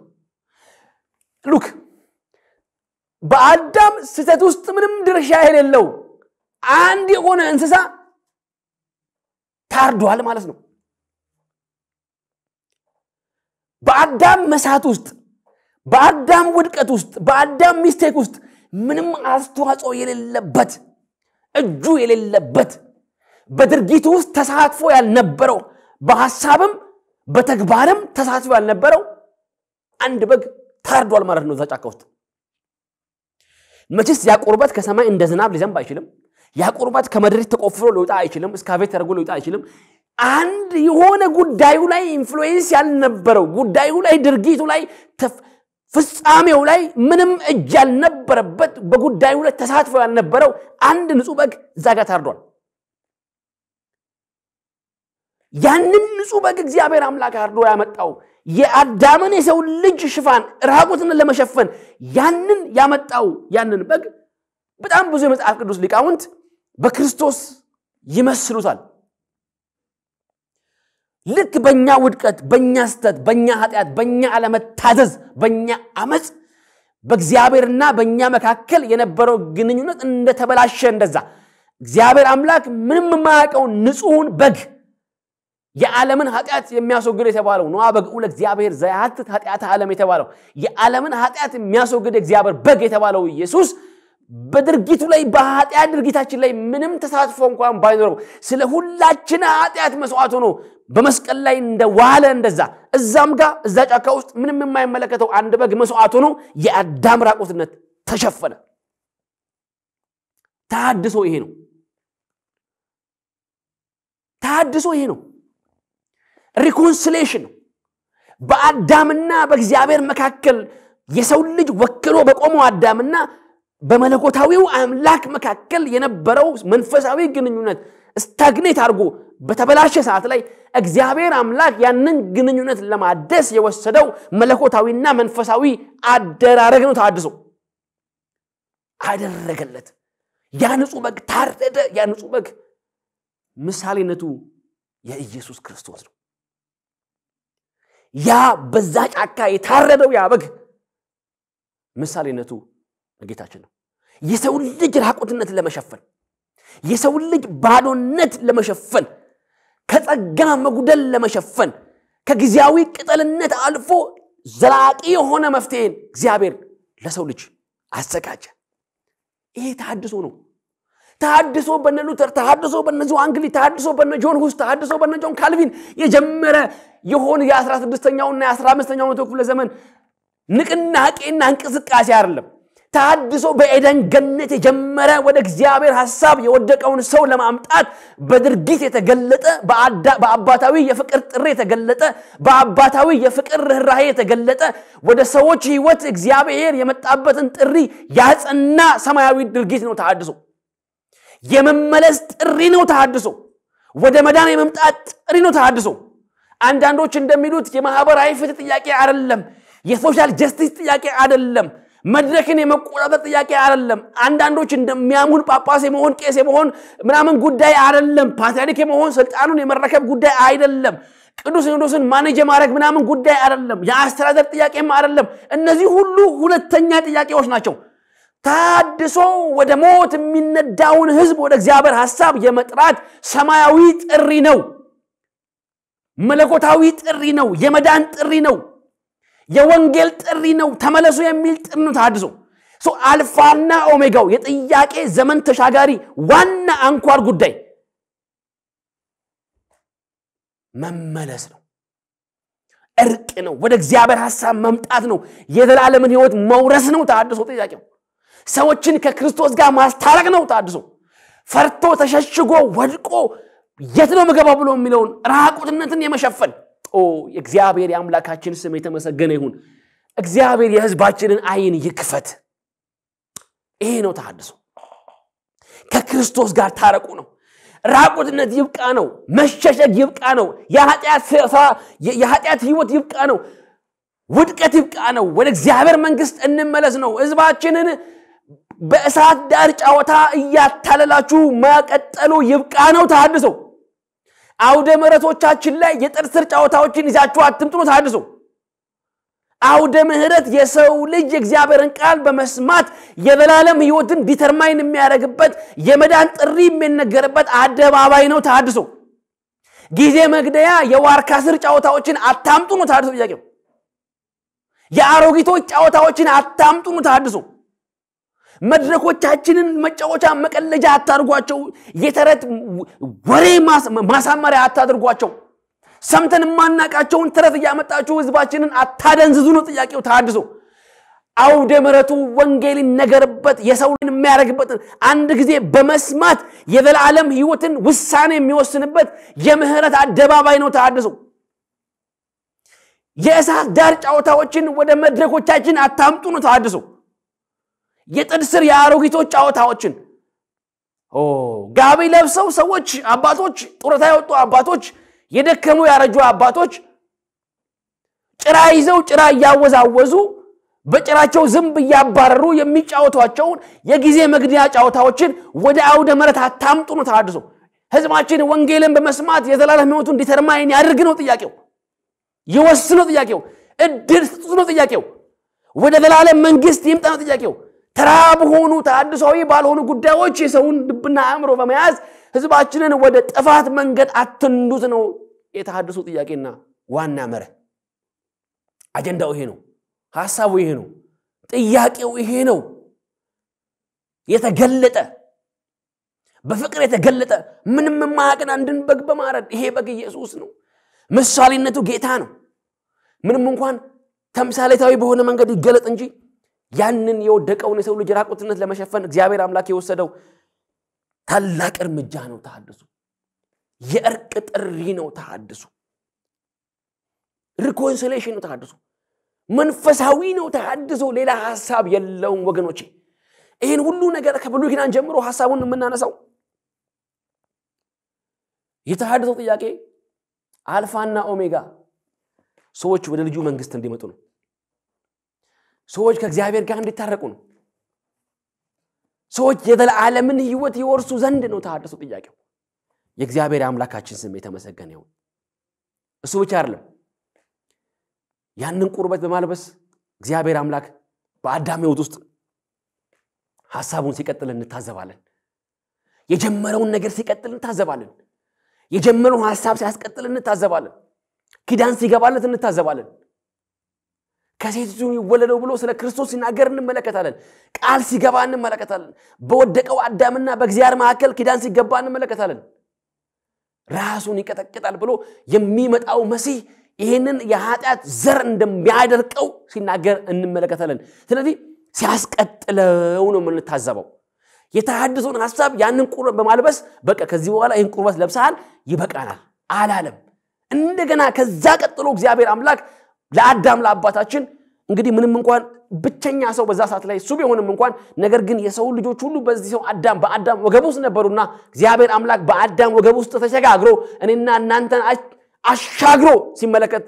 ሉክ በአዳም ስህተት ውስጥ ምንም ድርሻ የሌለው አንድ የሆነ እንስሳ ታርዷል ማለት ነው በአዳም መሳት ውስጥ በአዳም ውድቀት ውስጥ በአዳም ሚስቴክ ውስጥ ምንም አስተዋጽኦ የሌለበት እጁ የሌለበት በድርጊቱ ውስጥ ተሳትፎ ያልነበረው በሐሳብም በተግባርም ተሳትፎ ያልነበረው አንድ በግ ታርዷል ማለት ነው ዛጫካ ውስጥ መቼስ ያ ቁርበት ከሰማይ እንደ ዝናብ ሊዘንብ አይችልም ያ ቁርበት ከመድረክ ተቆፍሮ ሊወጣ አይችልም እስካቬት ተደርጎ ሊወጣ አይችልም አንድ የሆነ ጉዳዩ ላይ ኢንፍሉዌንስ ያልነበረው ጉዳዩ ላይ ድርጊቱ ላይ ፍጻሜው ላይ ምንም እጅ ያልነበረበት በጉዳዩ ላይ ተሳትፎ ያልነበረው አንድ ንጹህ በግ ዛጋ ታርዷል ያንን ንጹህ በግ እግዚአብሔር አምላክ አርዶ ያመጣው የአዳምን የሰው ልጅ ሽፋን ራቁትን ለመሸፈን ያንን ያመጣው ያንን በግ በጣም ብዙ የመጽሐፍ ቅዱስ ሊቃውንት በክርስቶስ ይመስሉታል ልክ በእኛ ውድቀት በእኛ ስተት በእኛ ኃጢአት በእኛ አለመታዘዝ በእኛ አመጽ በእግዚአብሔርና በእኛ መካከል የነበረው ግንኙነት እንደተበላሸ እንደዛ እግዚአብሔር አምላክ ምንም የማያውቀው ንጹህን በግ የዓለምን ኃጢአት የሚያስወግድ የተባለው ነው በግኡ ለእግዚአብሔር ዘያትት ኃጢአት ዓለም የተባለው የዓለምን ኃጢአት የሚያስወግድ እግዚአብሔር በግ የተባለው ኢየሱስ በድርጊቱ ላይ በኃጢአት ድርጊታችን ላይ ምንም ተሳትፎ እንኳን ባይኖረው ስለ ሁላችን ኃጢአት መስዋዕት ሆኖ በመስቀል ላይ እንደዋለ እንደዛ እዛም ጋር እዛ ጫካ ውስጥ ምንም የማይመለከተው አንድ በግ መስዋዕት ሆኖ የአዳም ራቁትነት ተሸፈነ ታድሶ ይሄ ነው ሪኮንሲሌሽን በአዳምና በእግዚአብሔር መካከል የሰው ልጅ ወክሎ በቆመው አዳምና በመለኮታዊው አምላክ መካከል የነበረው መንፈሳዊ ግንኙነት ስታግኔት አድርጎ በተበላሸ ሰዓት ላይ እግዚአብሔር አምላክ ያንን ግንኙነት ለማደስ የወሰደው መለኮታዊና መንፈሳዊ አደራረግ ነው ታድሶ አደረገለት ያ ንጹህ በግ ታረደ ያ ንጹህ በግ ምሳሌነቱ የኢየሱስ ክርስቶስ ነው ያ በዛ ጫካ የታረደው ያ በግ ምሳሌነቱ ጌታችን ነው የሰው ልጅ ራቁትነት ለመሸፈን የሰው ልጅ ባዶነት ለመሸፈን ከጸጋ መጉደል ለመሸፈን ከግዚያዊ ቅጠልነት አልፎ ዘላቂ የሆነ መፍትሄ እግዚአብሔር ለሰው ልጅ አዘጋጀ ይሄ ታድሶ ነው ታድሶ በነሉተር ታድሶ በነዚ አንግሊ ታድሶ በነጆን ሁስ ታድሶ በነጆን ካልቪን የጀመረ የሆነ የ16ኛውና የ15ኛው መቶ ክፍለ ዘመን ንቅናቄና እንቅስቃሴ አይደለም ታድሶ በኤደን ገነት የጀመረ ወደ እግዚአብሔር ሐሳብ የወደቀውን ሰው ለማምጣት በድርጊት የተገለጠ በአባታዊ የፍቅር ጥሪ የተገለጠ በአባታዊ የፍቅር ርህራሄ የተገለጠ ወደ ሰዎች ህይወት እግዚአብሔር የመጣበትን ጥሪ ያጸና ሰማያዊ ድርጊት ነው ታድሶ የመመለስ ጥሪ ነው ታድሶ ወደ መዳን የመምጣት ጥሪ ነው ታድሶ አንዳንዶች እንደሚሉት የማህበራዊ ፍትህ ጥያቄ አይደለም የሶሻል ጀስቲስ ጥያቄ አይደለም መድረክን የመቆጣጠር ጥያቄ አይደለም አንዳንዶች እንደሚያሙን ጳጳስ የመሆን ቄስ የመሆን ምናምን ጉዳይ አይደለም ፓትርያርክ የመሆን ስልጣኑን የመረከብ ጉዳይ አይደለም ቅዱስ ሲኖዶስን ማኔጅ ማድረግ ምናምን ጉዳይ አይደለም የአስተዳደር ጥያቄም አይደለም እነዚህ ሁሉ ሁለተኛ ጥያቄዎች ናቸው ታድሶ ወደ ሞት የሚነዳውን ህዝብ ወደ እግዚአብሔር ሐሳብ የመጥራት ሰማያዊ ጥሪ ነው መለኮታዊ ጥሪ ነው የመዳን ጥሪ ነው የወንጌል ጥሪ ነው ተመለሱ የሚል ጥሪ ነው ታድሶ አልፋና ኦሜጋው የጥያቄ ዘመን ተሻጋሪ ዋና አንኳር ጉዳይ መመለስ ነው እርቅ ነው ወደ እግዚአብሔር ሐሳብ መምጣት ነው የዘላለምን ህይወት መውረስ ነው ታድሶ ጥያቄው ሰዎችን ከክርስቶስ ጋር ማስታረቅ ነው ታድሶ ፈርቶ ተሸሽጎ ወድቆ የት ነው መገባ ብሎ የሚለውን ራቁትነትን የመሸፈን እግዚአብሔር የአምላካችን ስም የተመሰገነ ይሁን እግዚአብሔር የህዝባችንን አይን ይክፈት ይሄ ነው ተሐድሶ ከክርስቶስ ጋር ታረቁ ነው ራቁትነት ይብቃ ነው መሸሸግ ይብቃ ነው የኃጢአት ህይወት ይብቃ ነው ውድቀት ይብቃ ነው ወደ እግዚአብሔር መንግስት እንመለስ ነው ህዝባችንን በእሳት ዳር ጫወታ እያታለላችሁ ማቀጠሉ ይብቃ ነው ተሐድሶ አውደ ምሕረቶቻችን ላይ የጥርስር ጫወታዎችን ይዛችሁ አትምጡ ነው ተሐድሶ አውደ ምሕረት የሰው ልጅ የእግዚአብሔርን ቃል በመስማት የዘላለም ህይወትን ዲተርማይን የሚያደርግበት የመዳን ጥሪ የሚነገርበት አደባባይ ነው ተሐድሶ ጊዜ መግደያ የዋርካ ስር ጫወታዎችን አታምጡ ነው ተሐድሶ ጥያቄው የአሮጊቶች ጫወታዎችን አታምጡ ነው ተሐድሶ መድረኮቻችንን መጫወቻ መቀለጃ አታርጓቸው የተረት ወሬ ማሳመሪያ አታድርጓቸው ሰምተን ማናቃቸውን ተረት ያመጣችሁ ህዝባችንን አታደንዝዙ ነው ጥያቄው ተሐድሶ አውደ ምሕረቱ ወንጌልን ነገርበት የሰውን የሚያረግበት አንድ ጊዜ በመስማት የዘላለም ህይወትን ውሳኔ የሚወስንበት የምህረት አደባባይ ነው ተሐድሶ የእሳት ዳር ጫወታዎችን ወደ መድረኮቻችን አታምጡ ነው ተሐድሶ የጥድስር የአሮጊቶች ጫወታዎችን ጋቢ ለብሰው ሰዎች አባቶች ጡረታ ያወጡ አባቶች የደከሙ ያረጁ አባቶች ጭራ ይዘው ጭራ ያወዛወዙ በጭራቸው ዝምብ ያባረሩ የሚጫወቷቸው የጊዜ መግደያ ጫወታዎችን ወደ አውደ ምሕረት አታምጡ ነው ተሐድሶ ህዝባችን ወንጌልን በመስማት የዘላለም ህይወቱን ዲተርማይን ያድርግ ነው ጥያቄው ይወስኑ ጥያቄው እድል ስጡ ነው ጥያቄው ወደ ዘላለም መንግስት ይምጣ ነው ጥያቄው ተራብ ሆኑ ተሐድሶዊ ባልሆኑ ጉዳዮች የሰውን ልብና አእምሮ በመያዝ ህዝባችንን ወደ ጥፋት መንገድ አትንዱት ነው የተሐድሶ ጥያቄና ዋና መረ አጀንዳው ይሄ ነው ሐሳቡ ይሄ ነው ጥያቄው ይሄ ነው የተገለጠ በፍቅር የተገለጠ ምንም ማያቀን አንድን በግ በማረድ ይሄ በግ ኢየሱስ ነው ምሳሌነቱ ጌታ ነው ምንም እንኳን ተምሳሌታዊ በሆነ መንገድ ይገለጥ እንጂ ያንን የወደቀውን የሰው ልጅ ራቁትነት ለመሸፈን እግዚአብሔር አምላክ የወሰደው ታላቅ እርምጃ ነው ተሐድሶ የእርቅ ጥሪ ነው ተሐድሶ ሪኮንሲሌሽን ነው ተሐድሶ መንፈሳዊ ነው ተሐድሶ ሌላ ሐሳብ የለውም ወገኖቼ ይሄን ሁሉ ነገር ከብሉይ ኪዳን ጀምሮ ሐሳቡን የምናነሳው የተሐድሶ ጥያቄ አልፋና ኦሜጋ ሰዎች ወደ ልጁ መንግስት እንዲመጡ ነው ሰዎች ከእግዚአብሔር ጋር እንዲታረቁ ነው ሰዎች የዘላለምን ህይወት ይወርሱ ዘንድ ነው ተሐድሶ ጥያቄው የእግዚአብሔር አምላካችን ስም የተመሰገነ ይሁን እሱ ብቻ አይደለም ያንን ቁርበት በማልበስ እግዚአብሔር አምላክ በአዳም ህይወት ውስጥ ሐሳቡን ሲቀጥል እንታዘባለን የጀመረውን ነገር ሲቀጥል እንታዘባለን የጀመረውን ሐሳብ ሲያስቀጥል እንታዘባለን ኪዳን ሲገባለት እንታዘባለን ከሴቲቱ ይወለደው ብሎ ስለ ክርስቶስ ሲናገር እንመለከታለን ቃል ሲገባ እንመለከታለን በወደቀው አዳምና በእግዚአብሔር መካከል ኪዳን ሲገባ እንመለከታለን ራሱን ይቀጠቅጣል ብሎ የሚመጣው መሲህ ይሄንን የኃጢአት ዘር እንደሚያደርቀው ሲናገር እንመለከታለን ስለዚህ ሲያስቀጥለው ነው የምንታዘበው የተሐድሶን ሐሳብ ያንን ቁርበት በማልበስ በቃ ከዚህ በኋላ ይሄን ቁርበት ለብሰሃል ይበቃናል አላለም እንደገና ከዛ ቀጥሎ እግዚአብሔር አምላክ ለአዳም ለአባታችን እንግዲህ ምንም እንኳን ብቸኛ ሰው በዛ ሰዓት ላይ እሱ ቢሆንም እንኳን ነገር ግን የሰው ልጆች ሁሉ በዚህ ሰው በአዳም ወገብ ውስጥ ነበሩና እግዚአብሔር አምላክ በአዳም ወገብ ውስጥ ተሸጋግሮ እኔና እናንተን አሻግሮ ሲመለከት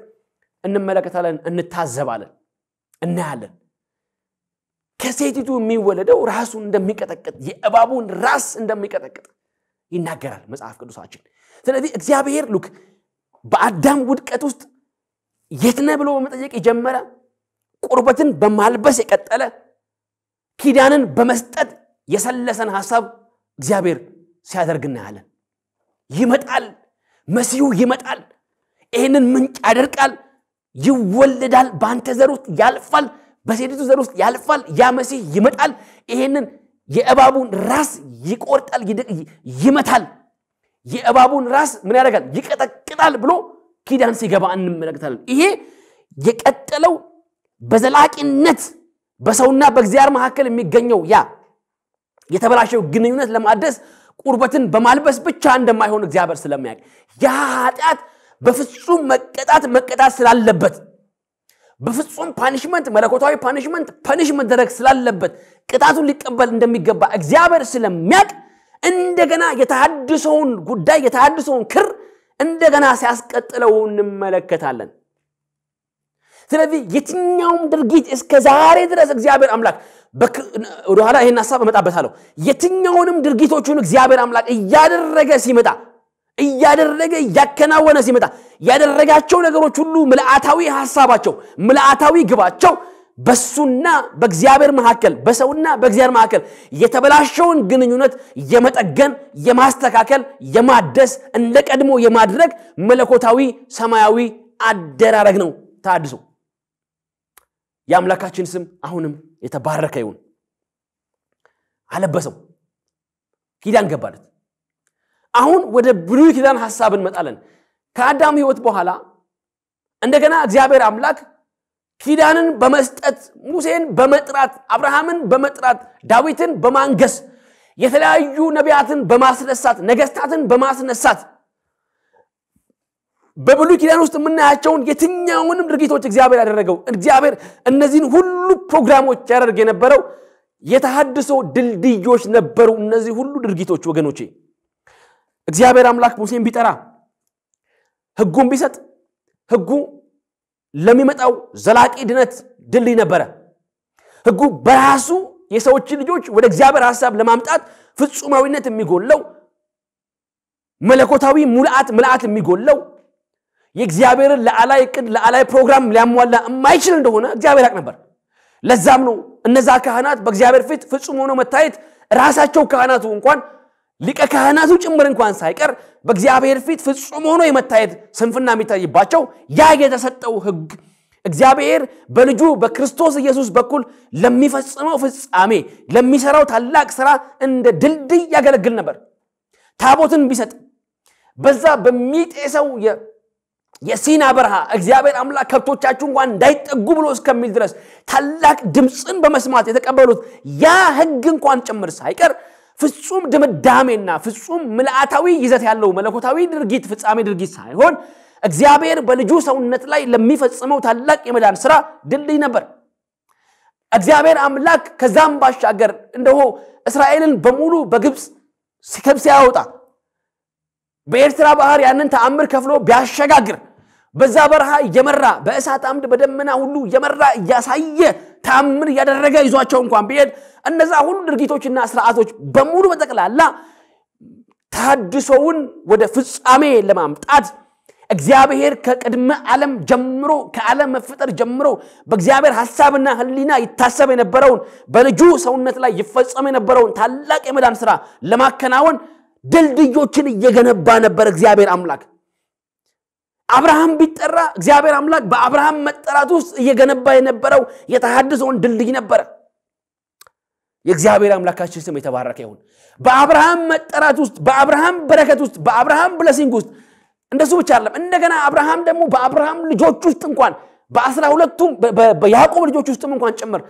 እንመለከታለን እንታዘባለን እናያለን ከሴቲቱ የሚወለደው ራሱን እንደሚቀጠቅጥ የእባቡን ራስ እንደሚቀጠቅጥ ይናገራል መጽሐፍ ቅዱሳችን ስለዚህ እግዚአብሔር ሉክ በአዳም ውድቀት ውስጥ የትነ ብሎ በመጠየቅ የጀመረ ቁርበትን በማልበስ የቀጠለ ኪዳንን በመስጠት የሰለሰን ሐሳብ እግዚአብሔር ሲያደርግ እናያለን ይመጣል መሲሁ ይመጣል ይሄንን ምንጭ ያደርቃል ይወለዳል ባንተ ዘር ውስጥ ያልፋል በሴቲቱ ዘር ውስጥ ያልፋል ያ መሲህ ይመጣል ይሄንን የእባቡን ራስ ይቆርጣል ይመታል የእባቡን ራስ ምን ያደርጋል ይቀጠቅጣል ብሎ ኪዳን ሲገባ እንመለከታለን ይሄ የቀጠለው በዘላቂነት በሰውና በእግዚአብሔር መካከል የሚገኘው ያ የተበላሸው ግንኙነት ለማደስ ቁርበትን በማልበስ ብቻ እንደማይሆን እግዚአብሔር ስለሚያውቅ ያ ኃጢአት በፍጹም መቀጣት ስላለበት በፍጹም ፓኒሽመንት መለኮታዊ ፓኒሽመንት ደረግ ስላለበት ቅጣቱን ሊቀበል እንደሚገባ እግዚአብሔር ስለሚያቅ እንደገና የተሐድሶውን ጉዳይ የተሐድሶውን ክር እንደገና ሲያስቀጥለው እንመለከታለን ስለዚህ የትኛውም ድርጊት እስከ ዛሬ ድረስ እግዚአብሔር አምላክ ወደ ኋላ ይሄን ሐሳብ መጣበታለሁ የትኛውንም ድርጊቶቹን እግዚአብሔር አምላክ እያደረገ ያከናወነ ሲመጣ ያደረጋቸው ነገሮች ሁሉ ምልአታዊ ሐሳባቸው ምልአታዊ ግባቸው በሱና በእግዚአብሔር መሐከል በሰውና በእግዚአብሔር መሐከል የተበላሸውን ግንኙነት የመጠገን የማስተካከል የማደስ እንደቀድሞ የማድረግ መለኮታዊ ሰማያዊ አደራረግ ነው ታድሶ ያምላካችን ስም አሁንም የተባረከ ይሁን አለበሰው ኪዳን ገባለት አሁን ወደ ብሉይ ኪዳን ሐሳብን መጣለን ከአዳም ሕይወት በኋላ እንደገና እግዚአብሔር አምላክ ኪዳንን በመስጠት ሙሴን በመጥራት አብርሃምን በመጥራት ዳዊትን በማንገስ የተለያዩ ነቢያትን በማስነሳት ነገስታትን በማስነሳት በብሉይ ኪዳን ውስጥ የምናያቸውን የትኛውንም ድርጊቶች እግዚአብሔር ያደረገው እግዚአብሔር እነዚህን ሁሉ ፕሮግራሞች ያደርግ የነበረው የተሐድሶ ድልድዮች ነበሩ እነዚህ ሁሉ ድርጊቶች ወገኖቼ እግዚአብሔር አምላክ ሙሴን ቢጠራ ሕጉን ቢሰጥ ሕጉ ለሚመጣው ዘላቂ ድነት ድልድይ ነበረ ሕጉ በራሱ የሰዎች ልጆች ወደ እግዚአብሔር ሐሳብ ለማምጣት ፍጹማዊነት የሚጎለው መለኮታዊ ሙላአት የሚጎለው የእግዚአብሔር ለዓላይ ፕሮግራም ሊያሟላ የማይችል እንደሆነ እግዚአብሔር ያውቅ ነበር ለዛም ነው እነዛ ካህናት በእግዚአብሔር ፊት ፍጹም ሆነው መታየት ራሳቸው ካህናቱ እንኳን ሊቀ ካህናቱ ጭምር እንኳን ሳይቀር በእግዚአብሔር ፊት ፍጹም ሆኖ የመታየት ስንፍና የሚታይባቸው ያ የተሰጠው ሕግ እግዚአብሔር በልጁ በክርስቶስ ኢየሱስ በኩል ለሚፈጽመው ፍጻሜ ለሚሰራው ታላቅ ሥራ እንደ ድልድይ ያገለግል ነበር ታቦትን ቢሰጥ በዛ በሚጤሰው የሲና በረሃ እግዚአብሔር አምላክ ከብቶቻችሁ እንኳን እንዳይጠጉ ብሎ እስከሚል ድረስ ታላቅ ድምጽን በመስማት የተቀበሉት ያ ሕግ እንኳን ጭምር ሳይቀር ፍጹም ድምዳሜና ፍጹም ምልአታዊ ይዘት ያለው መለኮታዊ ድርጊት ፍጻሜ ድርጊት ሳይሆን እግዚአብሔር በልጁ ሰውነት ላይ ለሚፈጽመው ታላቅ የመዳን ሥራ ድልድይ ነበር እግዚአብሔር አምላክ ከዛም ባሻገር እንደሆ እስራኤልን በሙሉ በግብጽ ሲያወጣ በኤርትራ ባህር ያንን ተአምር ከፍሎ ቢያሸጋግር በዛ በረሃ የመራ በእሳት አምድ በደመና ሁሉ የመራ ያሳየ ተአምር ያደረገ ይዟቸው እንኳን ቢሄድ እነዛ ሁሉ ድርጊቶችና ሥርዓቶች በሙሉ በጠቅላላ ታድሶውን ወደ ፍጻሜ ለማምጣት እግዚአብሔር ከቅድመ ዓለም ጀምሮ ከዓለም መፈጠር ጀምሮ በእግዚአብሔር ሐሳብና ህሊና ይታሰብ የነበረውን በልጁ ሰውነት ላይ ይፈጸም የነበረውን ታላቅ የመዳን ሥራ ለማከናወን ድልድዮችን እየገነባ ነበር እግዚአብሔር አምላክ አብርሃም ቢጠራ እግዚአብሔር አምላክ በአብርሃም መጠራት ውስጥ እየገነባ የነበረው የተሐድሶውን ድልድይ ነበር የእግዚአብሔር አምላካችን ስም የተባረከ ይሁን በአብርሃም መጠራት ውስጥ በአብርሃም በረከት ውስጥ በአብርሃም ብለሲንግ ውስጥ እንደሱ ብቻ አይደለም እንደገና አብርሃም ደግሞ በአብርሃም ልጆች ውስጥ እንኳን በ12ቱም በያዕቆብ ልጆች ውስጥም እንኳን ጭምር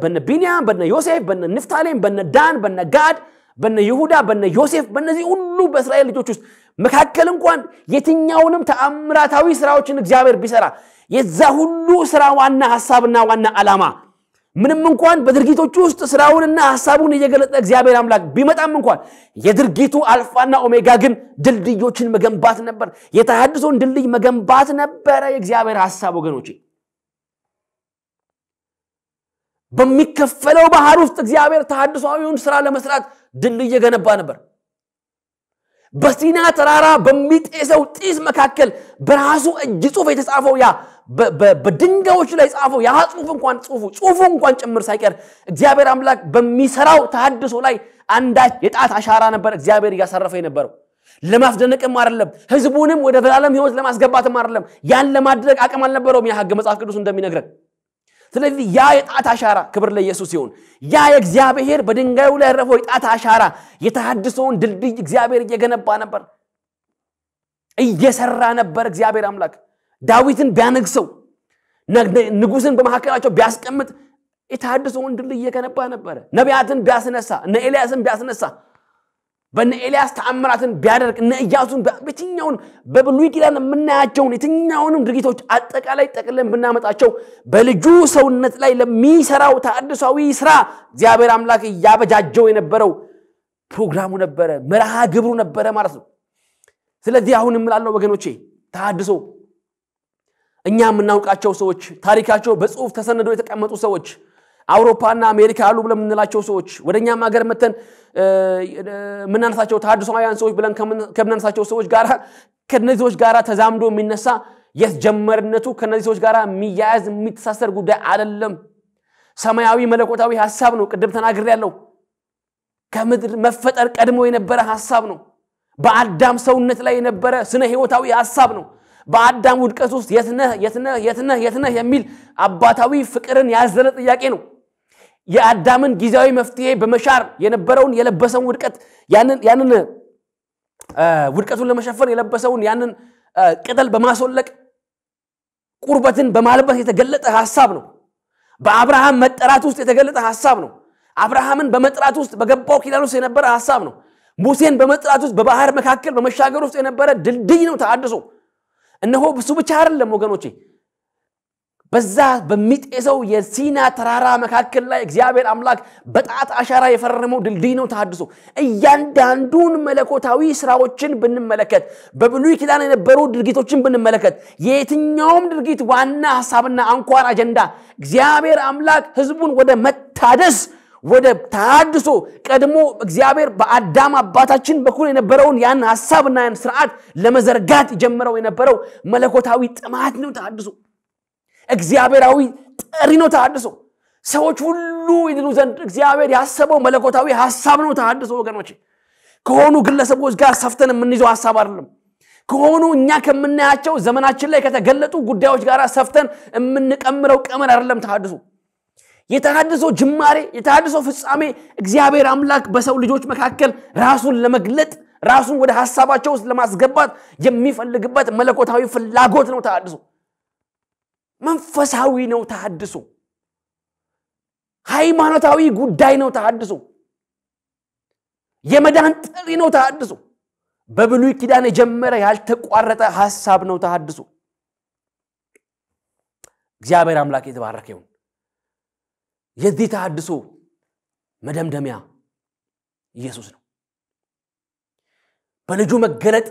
በነ ቢንያም በነ ዮሴፍ በነ ንፍታሌም በነ ዳን በነ ጋድ በነ ይሁዳ በነ ዮሴፍ በእነዚህ ሁሉ በእስራኤል ልጆች ውስጥ መካከል እንኳን የትኛውንም ተአምራታዊ ሥራዎችን እግዚአብሔር ቢሰራ የዛ ሁሉ ሥራ ዋና ሐሳብና ዋና ዓላማ ምንም እንኳን በድርጊቶቹ ውስጥ ሥራውንና ሐሳቡን እየገለጠ እግዚአብሔር አምላክ ቢመጣም እንኳን የድርጊቱ አልፋና ኦሜጋ ግን ድልድዮችን መገንባት ነበር የተሐድሶን ድልድይ መገንባት ነበር የእግዚአብሔር ሐሳብ ወገኖቼ በሚከፈለው ባህር ውስጥ እግዚአብሔር ተሐድሶውን ሥራ ለመስራት ድልድይ የገነባ ነበር በሲና ተራራ በሚጤሰው ጢስ መካከል በራሱ እጅ ጽሑፍ የተጻፈው ያ በድንጋዮች ላይ ጻፈው ያ ጽሑፍ እንኳን ጽሑፉ እንኳን ጭምር ሳይቀር እግዚአብሔር አምላክ በሚሰራው ተሐድሶ ላይ አንዳች የጣት አሻራ ነበር እግዚአብሔር ያሳረፈ የነበረው ለማስደነቅም አይደለም ህዝቡንም ወደ ዘላለም ሕይወት ለማስገባትም አይደለም ያን ለማድረግ አቅም አልነበረውም ያ ሕግ መጽሐፍ ቅዱስ እንደሚነግረን ስለዚህ ያ የጣት አሻራ ክብር ለኢየሱስ ይሁን ያ የእግዚአብሔር በድንጋዩ ላይ ያረፈው የጣት አሻራ የተሐድሶውን ድልድይ እግዚአብሔር እየገነባ ነበር እየሰራ ነበር እግዚአብሔር አምላክ ዳዊትን ቢያነግሰው ንጉስን በመሐከላቸው ቢያስቀምጥ የተሐድሶውን ድልድይ እየገነባ ነበር ነቢያትን ቢያስነሳ እነ ኤልያስን ቢያስነሳ በነ ኤልያስ ተአምራትን ቢያደርግ እነ ኢያሱን በየትኛውን በብሉይ ኪዳን የምናያቸውን የትኛውንም ድርጊቶች አጠቃላይ ጠቅለን ብናመጣቸው በልጁ ሰውነት ላይ ለሚሰራው ተሐድሶአዊ ስራ እግዚአብሔር አምላክ ያበጃጀው የነበረው ፕሮግራሙ ነበረ መርሃ ግብሩ ነበረ ማለት ነው ስለዚህ አሁን እምላለው ወገኖቼ ተሐድሶ እኛ የምናውቃቸው ሰዎች ታሪካቸው በጽሁፍ ተሰነዶ የተቀመጡ ሰዎች አውሮፓና አሜሪካ አሉ ብለን የምንላቸው ሰዎች ወደኛም ሀገር መተን ምናነሳቸው ተሐድሶአውያን ሰዎች ብለን ከምናነሳቸው ሰዎች ጋር ከነዚህ ሰዎች ጋር ተዛምዶ የሚነሳ የጀመርነቱ ከነዚህ ሰዎች ጋር የሚያያዝ የሚተሳሰር ጉዳይ አይደለም ሰማያዊ መለኮታዊ ሐሳብ ነው ቅድም ተናግሬያለሁ ከምድር መፈጠር ቀድሞ የነበረ ሐሳብ ነው በአዳም ሰውነት ላይ የነበረ ስነ ህይወታዊ ሐሳብ ነው በአዳም ውድቀት ውስጥ የትነህ የሚል አባታዊ ፍቅርን ያዘለ ጥያቄ ነው የአዳምን ጊዜያዊ መፍትሄ በመሻር የነበረውን የለበሰውን ውድቀት ያንን ውድቀቱን ለመሸፈን የለበሰውን ያንን ቅጠል በማስወለቅ ቁርበትን በማልበስ የተገለጠ ሐሳብ ነው በአብርሃም መጠራት ውስጥ የተገለጠ ሐሳብ ነው አብርሃምን በመጥራት ውስጥ በገባው ኪዳን ውስጥ የነበረ ሐሳብ ነው ሙሴን በመጥራት ውስጥ በባህር መካከል በመሻገር ውስጥ የነበረ ድልድይ ነው ተሐድሶ እነሆ እሱ ብቻ አይደለም ወገኖቼ በዛ በሚጤሰው የሲና ተራራ መካከል ላይ እግዚአብሔር አምላክ በጣት አሻራ የፈረመው ድልድይ ነው ተሐድሶ እያንዳንዱን መለኮታዊ ስራዎችን ብንመለከት በብሉይ ኪዳን የነበሩ ድርጊቶችን ብንመለከት የትኛውም ድርጊት ዋና ሐሳብና አንኳር አጀንዳ እግዚአብሔር አምላክ ህዝቡን ወደ መታደስ ወደ ተሐድሶ ቀድሞ እግዚአብሔር በአዳም አባታችን በኩል የነበረውን ያን ሐሳብና ያን ሥርዓት ለመዘርጋት ጀመረው የነበረው መለኮታዊ ጥማት ነው ተሐድሶ እግዚአብሔራዊ ጥሪ ነው ተሐድሶ ሰዎች ሁሉ ይድኑ ዘንድ እግዚአብሔር ያሰበው መለኮታዊ ሐሳብ ነው ተሐድሶ ወገኖቼ ከሆኑ ግለሰቦች ጋር ሰፍተን የምንይዘው ሐሳብ አይደለም ከሆኑ እኛ ከምናያቸው ዘመናችን ላይ ከተገለጡ ጉዳዮች ጋር ሰፍተን የምንቀምረው ቀመር አይደለም ተሐድሶ የተሐድሶ ጅማሬ የተሐድሶ ፍጻሜ እግዚአብሔር አምላክ በሰው ልጆች መካከል ራሱን ለመግለጥ ራሱን ወደ ሐሳባቸው ውስጥ ለማስገባት የሚፈልግበት መለኮታዊ ፍላጎት ነው ተሐድሶ መንፈሳዊ ነው ተሐድሶ ሃይማኖታዊ ጉዳይ ነው ተሐድሶ የመዳን ጥሪ ነው ተሐድሶ በብሉይ ኪዳን የጀመረ ያልተቋረጠ ሐሳብ ነው ተሐድሶ እግዚአብሔር አምላክ የተባረከ ይሁን የዚህ ተሐድሶ መደምደሚያ ኢየሱስ ነው በልጁ መገለጥ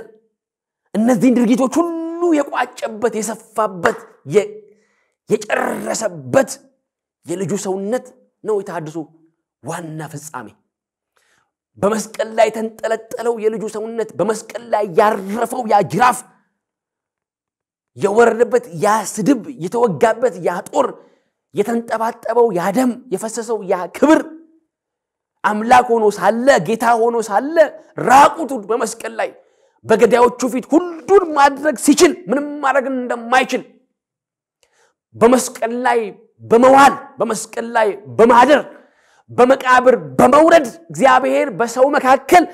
እነዚህን ድርጊቶች ሁሉ የቋጨበት የሰፋበት የጨረሰበት የልጁ ሰውነት ነው የተሐድሶ ዋና ፍጻሜ በመስቀል ላይ ተንጠለጠለው የልጁ ሰውነት በመስቀል ላይ ያረፈው ያ ጅራፍ የወረደበት ያ ስድብ የተወጋበት ያ ጦር የተንጠባጠበው ያ ደም የፈሰሰው ያ ክብር አምላክ ሆኖ ሳለ ጌታ ሆኖ ሳለ ራቁቱ በመስቀል ላይ በገዳዮቹ ፊት ሁሉን ማድረግ ሲችል ምንም ማድረግ እንደማይችል በመስቀል ላይ በመዋል በመስቀል ላይ በማደር በመቃብር በመውረድ እግዚአብሔር በሰው መካከል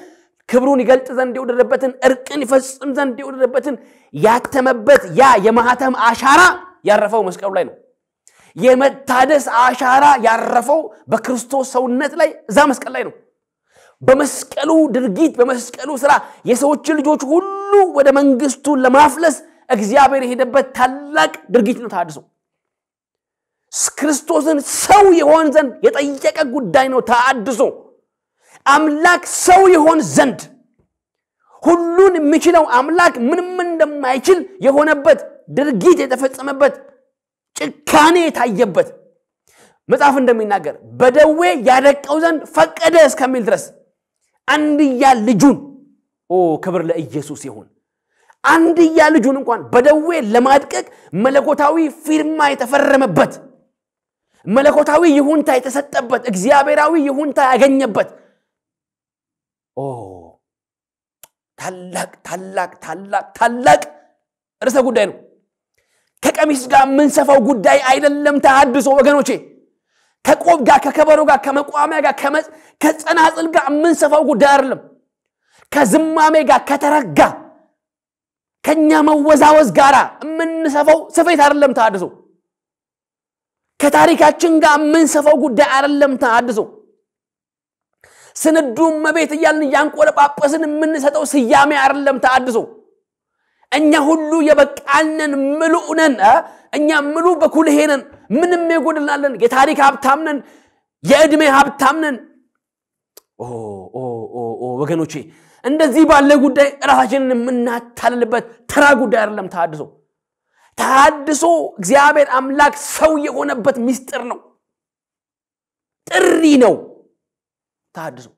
ክብሩን ይገልጥ ዘንድ የወደደበትን እርቅን ይፈጽም ዘንድ የወደደበትን ያተመበት ያ የማህተም አሻራ ያረፈው መስቀሉ ላይ ነው የመታደስ አሻራ ያረፈው በክርስቶስ ሰውነት ላይ እዛ መስቀል ላይ ነው በመስቀሉ ድርጊት በመስቀሉ ስራ የሰዎች ልጆች ሁሉ ወደ መንግስቱ ለማፍለስ እግዚአብሔር የሄደበት ታላቅ ድርጊት ነው ተሐድሶ ክርስቶስን ሰው ይሆን ዘንድ የጠየቀ ጉዳይ ነው ተሐድሶ አምላክ ሰው ይሆን ዘንድ ሁሉን የሚችለው አምላክ ምንም እንደማይችል የሆነበት ድርጊት የተፈጸመበት ጭካኔ የታየበት መጽሐፍ እንደሚናገር በደዌ ያደቀው ዘንድ ፈቀደ እስከሚል ድረስ አንድያ ልጁን ክብር ለኢየሱስ ይሁን አንድያ ልጁን እንኳን በደዌ ለማድቀቅ መለኮታዊ ፊርማ የተፈረመበት መለኮታዊ ይሁንታ የተሰጠበት እግዚአብሔራዊ ይሁንታ ያገኘበት ታላቅ ርዕሰ ጉዳይ ነው ከቀሚስ ጋር ምንሰፋው ጉዳይ አይደለም ተሐድሶ ወገኖቼ ከቆብ ጋር ከከበሮ ጋር ከመቋሚያ ጋር ከጸናጽል ጋር ምንሰፋው ጉዳይ አይደለም ከዝማሜ ጋር ከተረጋ ከኛ መወዛወዝ ጋር ምንሰፋው ስፌት አይደለም ተሐድሶ ከታሪካችን ጋር ምንሰፋው ጉዳይ አይደለም ተሐድሶ ስንዱም መቤት እያልን ያንቆለጳጳስን የምንሰጠው ስያሜ አይደለም ተሐድሶ እኛ ሁሉ የበቃንን ምሉእ ነን እኛ ምሉ በኩልሄ ነን ምንም የጎደልናለን የታሪክ ሀብታም ነን የእድሜ ሀብታም ነን ወገኖቼ እንደዚህ ባለ ጉዳይ ራሳችንን የምናታልልበት ተራ ጉዳይ አይደለም ተሐድሶ እግዚአብሔር አምላክ ሰው የሆነበት ምስጢር ነው ጥሪ ነው ተሐድሶ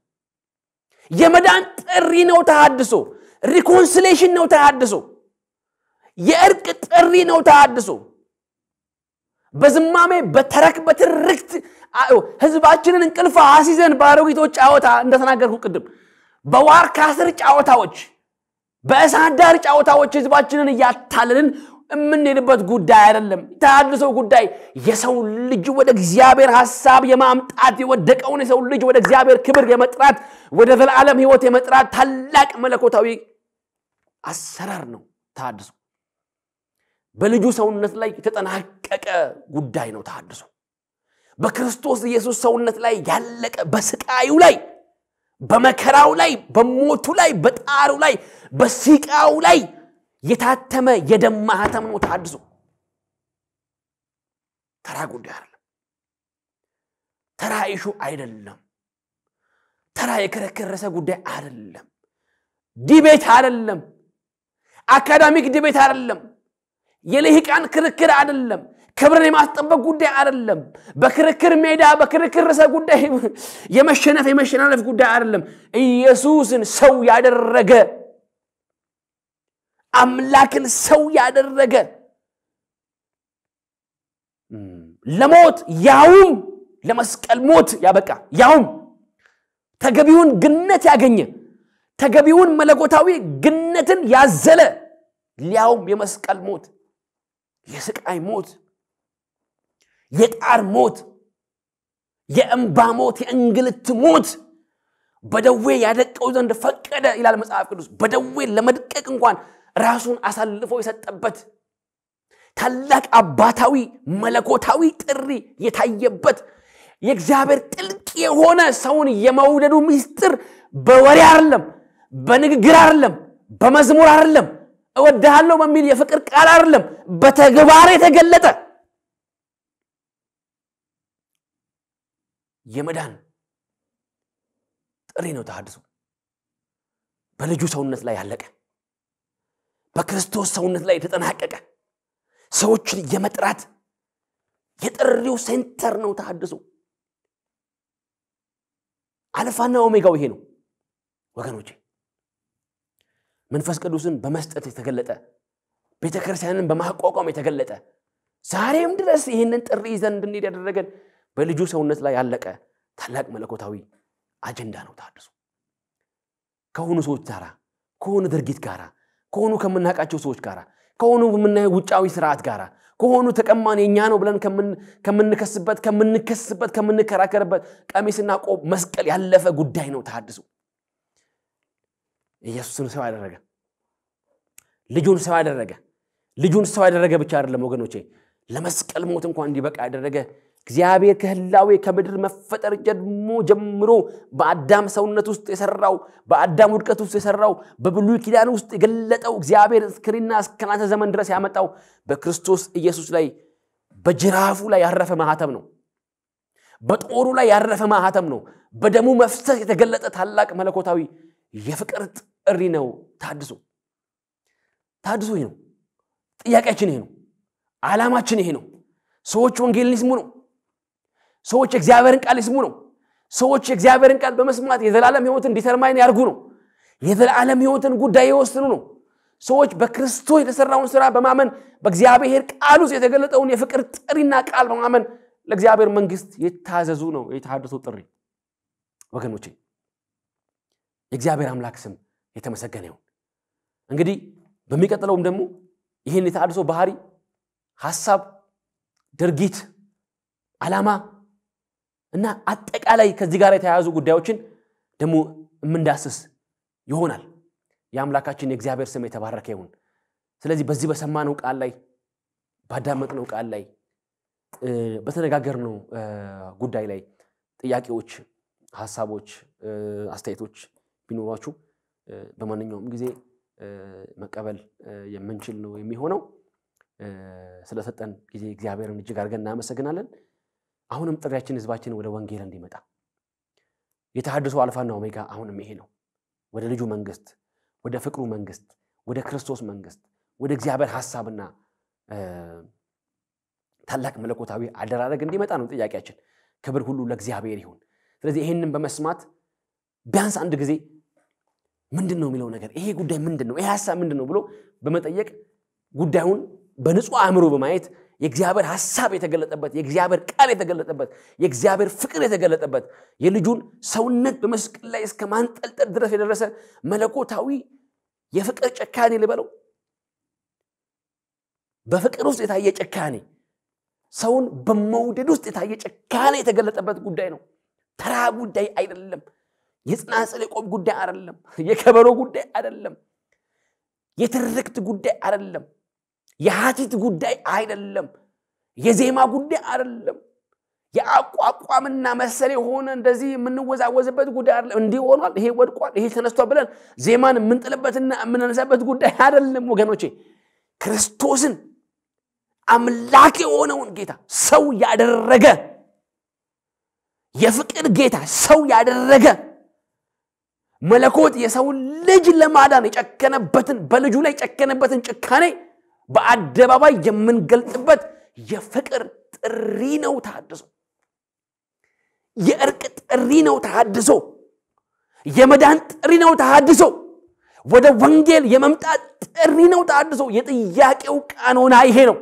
የመዳን ጥሪ ነው ተሐድሶ ሪኮንሲሌሽን ነው ተሐድሶ የእርቅ ጥሪ ነው ተሐድሶ በዝማሜ በተረክ በትርክት ህዝባችንን እንቅልፍ አሲዘን ባሮጊቶች ጫወታ እንደተናገርኩ ቅድም በዋርካ ስር ጫወታዎች በእሳት ዳር ጫወታዎች ህዝባችንን ያታለልን የምንሄድበት ጉዳይ አይደለም ተሐድሶ ጉዳይ የሰው ልጅ ወደ እግዚአብሔር ሐሳብ የማምጣት የወደቀውን የሰው ልጅ ወደ እግዚአብሔር ክብር የመጥራት ወደ ዘላለም ህይወት የመጥራት ታላቅ መለኮታዊ አሰራር ነው ተሐድሶ በልጁ ሰውነት ላይ የተጠናቀቀ ጉዳይ ነው ተሐድሶ በክርስቶስ ኢየሱስ ሰውነት ላይ ያለቀ በስቃዩ ላይ በመከራው ላይ በሞቱ ላይ በጣሩ ላይ በሲቃው ላይ የታተመ የደም ማህተም ነው ተሐድሶ ተራ ጉዳይ አይደለም ተራ ኢሹ አይደለም ተራ የከረከረሰ ጉዳይ አይደለም ዲቤት አይደለም አካዳሚክ ዲቤት አይደለም የልሂቃን ክርክር አይደለም ክብርን የማስጠበቅ ጉዳይ አይደለም በክርክር ሜዳ በክርክር ርዕሰ ጉዳይ የመሸነፍ ጉዳይ አይደለም ኢየሱስን ሰው ያደረገ አምላክን ሰው ያደረገ ለሞት ያውም ለመስቀል ሞት ያበቃ ያውም ተገቢውን ግነት ያገኘ ተገቢውን መለኮታዊ ግነትን ያዘለ ሊያውም የመስቀል ሞት የስቃይ ሞት የጣር ሞት የእንባ ሞት የእንግልት ሞት በደዌ ያደቀው ዘንድ ፈቀደ ይላል መጽሐፍ ቅዱስ በደዌ ለመድቀቅ እንኳን ራሱን አሳልፎ የሰጠበት ታላቅ አባታዊ መለኮታዊ ጥሪ የታየበት የእግዚአብሔር ጥልቅ የሆነ ሰውን የመውደዱ ምስጢር በወሬ አይደለም በንግግር አይደለም በመዝሙር አይደለም እወድሃለሁ በሚል የፍቅር ቃል አይደለም በተግባር የተገለጠ የመዳን ጥሪ ነው ተሐድሶ በልጁ ሰውነት ላይ ያለቀ በክርስቶስ ሰውነት ላይ የተጠናቀቀ ሰዎችን የመጥራት የጥሪው ሴንተር ነው ተሐድሶ አልፋና ኦሜጋው ይሄ ነው ወገኖቼ መንፈስ ቅዱስን በመስጠት የተገለጠ ቤተክርስቲያንን በማቋቋም የተገለጠ ዛሬም ድረስ ይሄንን ጥሪ ይዘን እንድንሄድ ያደረገን በልጁ ሰውነት ላይ ያለቀ ታላቅ መለኮታዊ አጀንዳ ነው ተሐድሶ ከሆኑ ሰዎች ጋራ ከሆኑ ድርጊት ጋራ ከሆኑ ከመናቃቸው ሰዎች ጋራ ከሆኑ በመናየ ውጫዊ ስርዓት ጋራ ከሆኑ ተቀማን የኛ ነው ብለን ከመንከስበት ከመንከራከርበት ቀሚስና ቆብ መስቀል ያለፈ ጉዳይ ነው ተሐድሶ ኢየሱስን ሰው ያደረገ ልጁን ሰው ያደረገ ብቻ አይደለም ወገኖቼ ለመስቀል ሞት እንኳን እንዲበቃ ያደረገ እግዚአብሔር ከህላዌ ከምድር መፈጠር ጀምሮ በአዳም ሰውነት ውስጥ የሰራው በአዳም ውድቀት ውስጥ የሰራው በብሉይ ኪዳን ውስጥ የገለጠው እግዚአብሔር እስከና እስከናንተ ዘመን ድረስ ያመጣው በክርስቶስ ኢየሱስ ላይ በጅራፉ ላይ ያረፈ ማህተም ነው በጦሩ ላይ ያረፈ ማህተም ነው በደሙ መፍሰስ የተገለጠ ታላቅ መለኮታዊ የፍቅር ጥሪ ነው ተሐድሶ ይሄ ነው ጥያቄያችን ይሄ ነው ዓላማችን ይሄ ነው ሰዎች ወንጌልን ይስሙ ነው ሰዎች እግዚአብሔርን ቃል ይስሙ ነው ሰዎች እግዚአብሔርን ቃል በመስማት የዘላለም ህይወትን ዲተርማይን ያርጉ ነው የዘላለም ህይወትን ጉዳይ ይወስኑ ነው ሰዎች በክርስቶስ የተሰራውን ሥራ በማመን በእግዚአብሔር ቃል ውስጥ የተገለጠውን የፍቅር ጥሪና ቃል በማመን ለእግዚአብሔር መንግስት የታዘዙ ነው የተሐድሶ ጥሪ ወገኖቼ የእግዚአብሔር አምላክ ስም የተመሰገነ ይሁን እንግዲህ በሚቀጥለውም ደግሞ ይሄን የተሐድሶ ባህሪ ሐሳብ ድርጊት ዓላማ እና አጠቃላይ ከዚህ ጋር የተያያዙ ጉዳዮችን ደግሞ ምንዳስስ ይሆናል የአምላካችን የእግዚአብሔር ስም የተባረከ ይሁን ስለዚህ በዚህ በሰማነው ቃል ላይ ባዳመጥነው ቃል ላይ በተነጋገርነው ጉዳይ ላይ ጥያቄዎች ሐሳቦች አስተያየቶች ቢኖራችሁ በማንኛውም ጊዜ መቀበል የምንችል ነው የሚሆነው ስለሰጠን ጊዜ እግዚአብሔርን እጅግ አድርገን እናመሰግናለን አሁንም ጥሪያችን ህዝባችን ወደ ወንጌል እንዲመጣ የተሐድሶ አልፋና ኦሜጋ አሁንም ይሄ ነው ወደ ልጁ መንግስት ወደ ፍቅሩ መንግስት ወደ ክርስቶስ መንግስት ወደ እግዚአብሔር ሐሳብና ታላቅ መለኮታዊ አደራረግ እንዲመጣ ነው ጥያቄያችን ክብር ሁሉ ለእግዚአብሔር ይሁን ስለዚህ ይሄንን በመስማት ቢያንስ አንድ ጊዜ ምንድነው የሚለው ነገር ይሄ ጉዳይ ምንድነው ይሄ ሐሳብ ምንድነው ብሎ በመጠየቅ ጉዳዩን በንጹህ አእምሮ በማየት የእግዚአብሔር ሐሳብ የተገለጠበት የእግዚአብሔር ቃል የተገለጠበት የእግዚአብሔር ፍቅር የተገለጠበት የልጁን ሰውነት በመስቀል ላይ እስከ ማንጠልጠል ድረስ የደረሰ መለኮታዊ የፍቅር ጨካኔ ልበለው በፍቅር ውስጥ የታየ ጨካኔ ሰውን በመውደድ ውስጥ የታየ ጨካኔ የተገለጠበት ጉዳይ ነው ተራ ጉዳይ አይደለም የጽናጽል የቆብ ጉዳይ አይደለም የከበሮ ጉዳይ አይደለም የትርክት ጉዳይ አይደለም የሐቲት ጉዳይ አይደለም የዜማ ጉዳይ አይደለም የአቋቋምና መሰለ ሆነ እንደዚህ የምንወዛወዝበት ጉዳይ አይደለም እንዲሆናል ይሄ ወድቋል ይሄ ተነስቷል ብለን ዜማን የምንጥልበትና የምንነሳበት ጉዳይ አይደለም ወገኖቼ ክርስቶስን አምላክ የሆነውን ጌታ ሰው ያደረገ የፍቅር ጌታ ሰው ያደረገ መለኮት የሰው ልጅ ለማዳን የጨከነበትን በልጁ ላይ ጨከነበትን ጭካኔ በአደባባይ የምንገልጥበት የፍቅር ጥሪ ነው ተሐድሶ የእርቅ ጥሪ ነው ተሐድሶ የመዳን ጥሪ ነው ተሐድሶ ወደ ወንጌል የመምጣት ጥሪ ነው ተሐድሶ የጥያቄው ቃኖና ይሄ ነው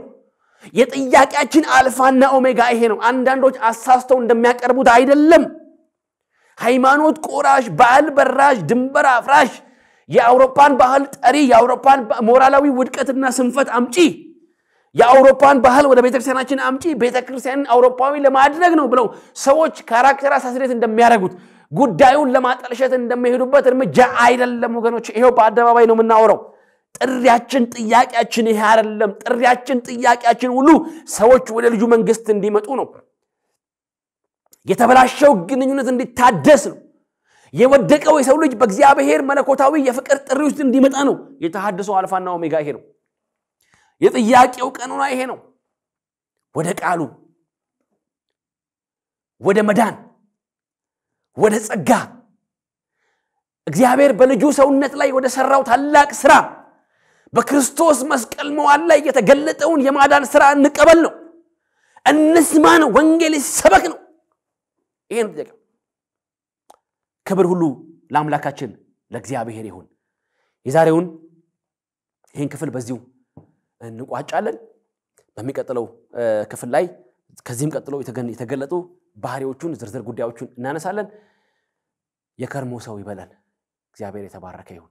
የጥያቄያችን አልፋና ኦሜጋ ይሄ ነው አንዳንዶች አሳስተው እንደሚያቀርቡት አይደለም ሃይማኖት ቆራሽ ባህል በራሽ ድንበር አፍራሽ የአውሮፓን ባህል ጠሪ የአውሮፓን ሞራላዊ ውድቀትና ስንፈት አምጪ የአውሮፓን ባህል ወደ ቤተክርስቲያናችን አምጪ ቤተክርስቲያንን አውሮፓዊ ለማድረግ ነው ብለው ሰዎች ካራክተር አሳስሬት እንደሚያደርጉት ጉዳዩን ለማጠልሸት እንደሚሄዱበት እርምጃ አይደለም ወገኖች ይሄው በአደባባይ ነው የምናወራው ጥሪያችን ጥያቄያችን ይሄ አይደለም ጥሪያችን ጥያቄያችን ሁሉ ሰዎች ወደ ልጁ መንግስት እንዲመጡ ነው የተበላሸው ግንኙነት እንዲታደስ ነው የወደቀው የሰው ልጅ በእግዚአብሔር መለኮታዊ የፍቅር ጥሪ ውስጥ እንዲመጣ ነው የተሐድሶ አልፋና ኦሜጋ ይሄ ነው የጥያቄው ቀኑና ይሄ ነው ወደ ቃሉ ወደ መዳን ወደ ጸጋ እግዚአብሔር በልጁ ሰውነት ላይ ወደ ሰራው ታላቅ ስራ በክርስቶስ መስቀል መዋል ላይ የተገለጠውን የማዳን ስራ እንቀበል ነው እንስማ ነው ወንጌል ይሰበክ ነው ይሄን ጥያቄ ክብር ሁሉ ለአምላካችን ለእግዚአብሔር ይሁን የዛሬውን ይሄን ክፍል በዚሁ እንቋጫለን በሚቀጥለው ክፍል ላይ ከዚህም ቀጥሎ የተገለጡ ባህሪዎቹን ዝርዝር ጉዳዮችን እናነሳለን የከርሞ ሰው ይበላል እግዚአብሔር የተባረከ ይሁን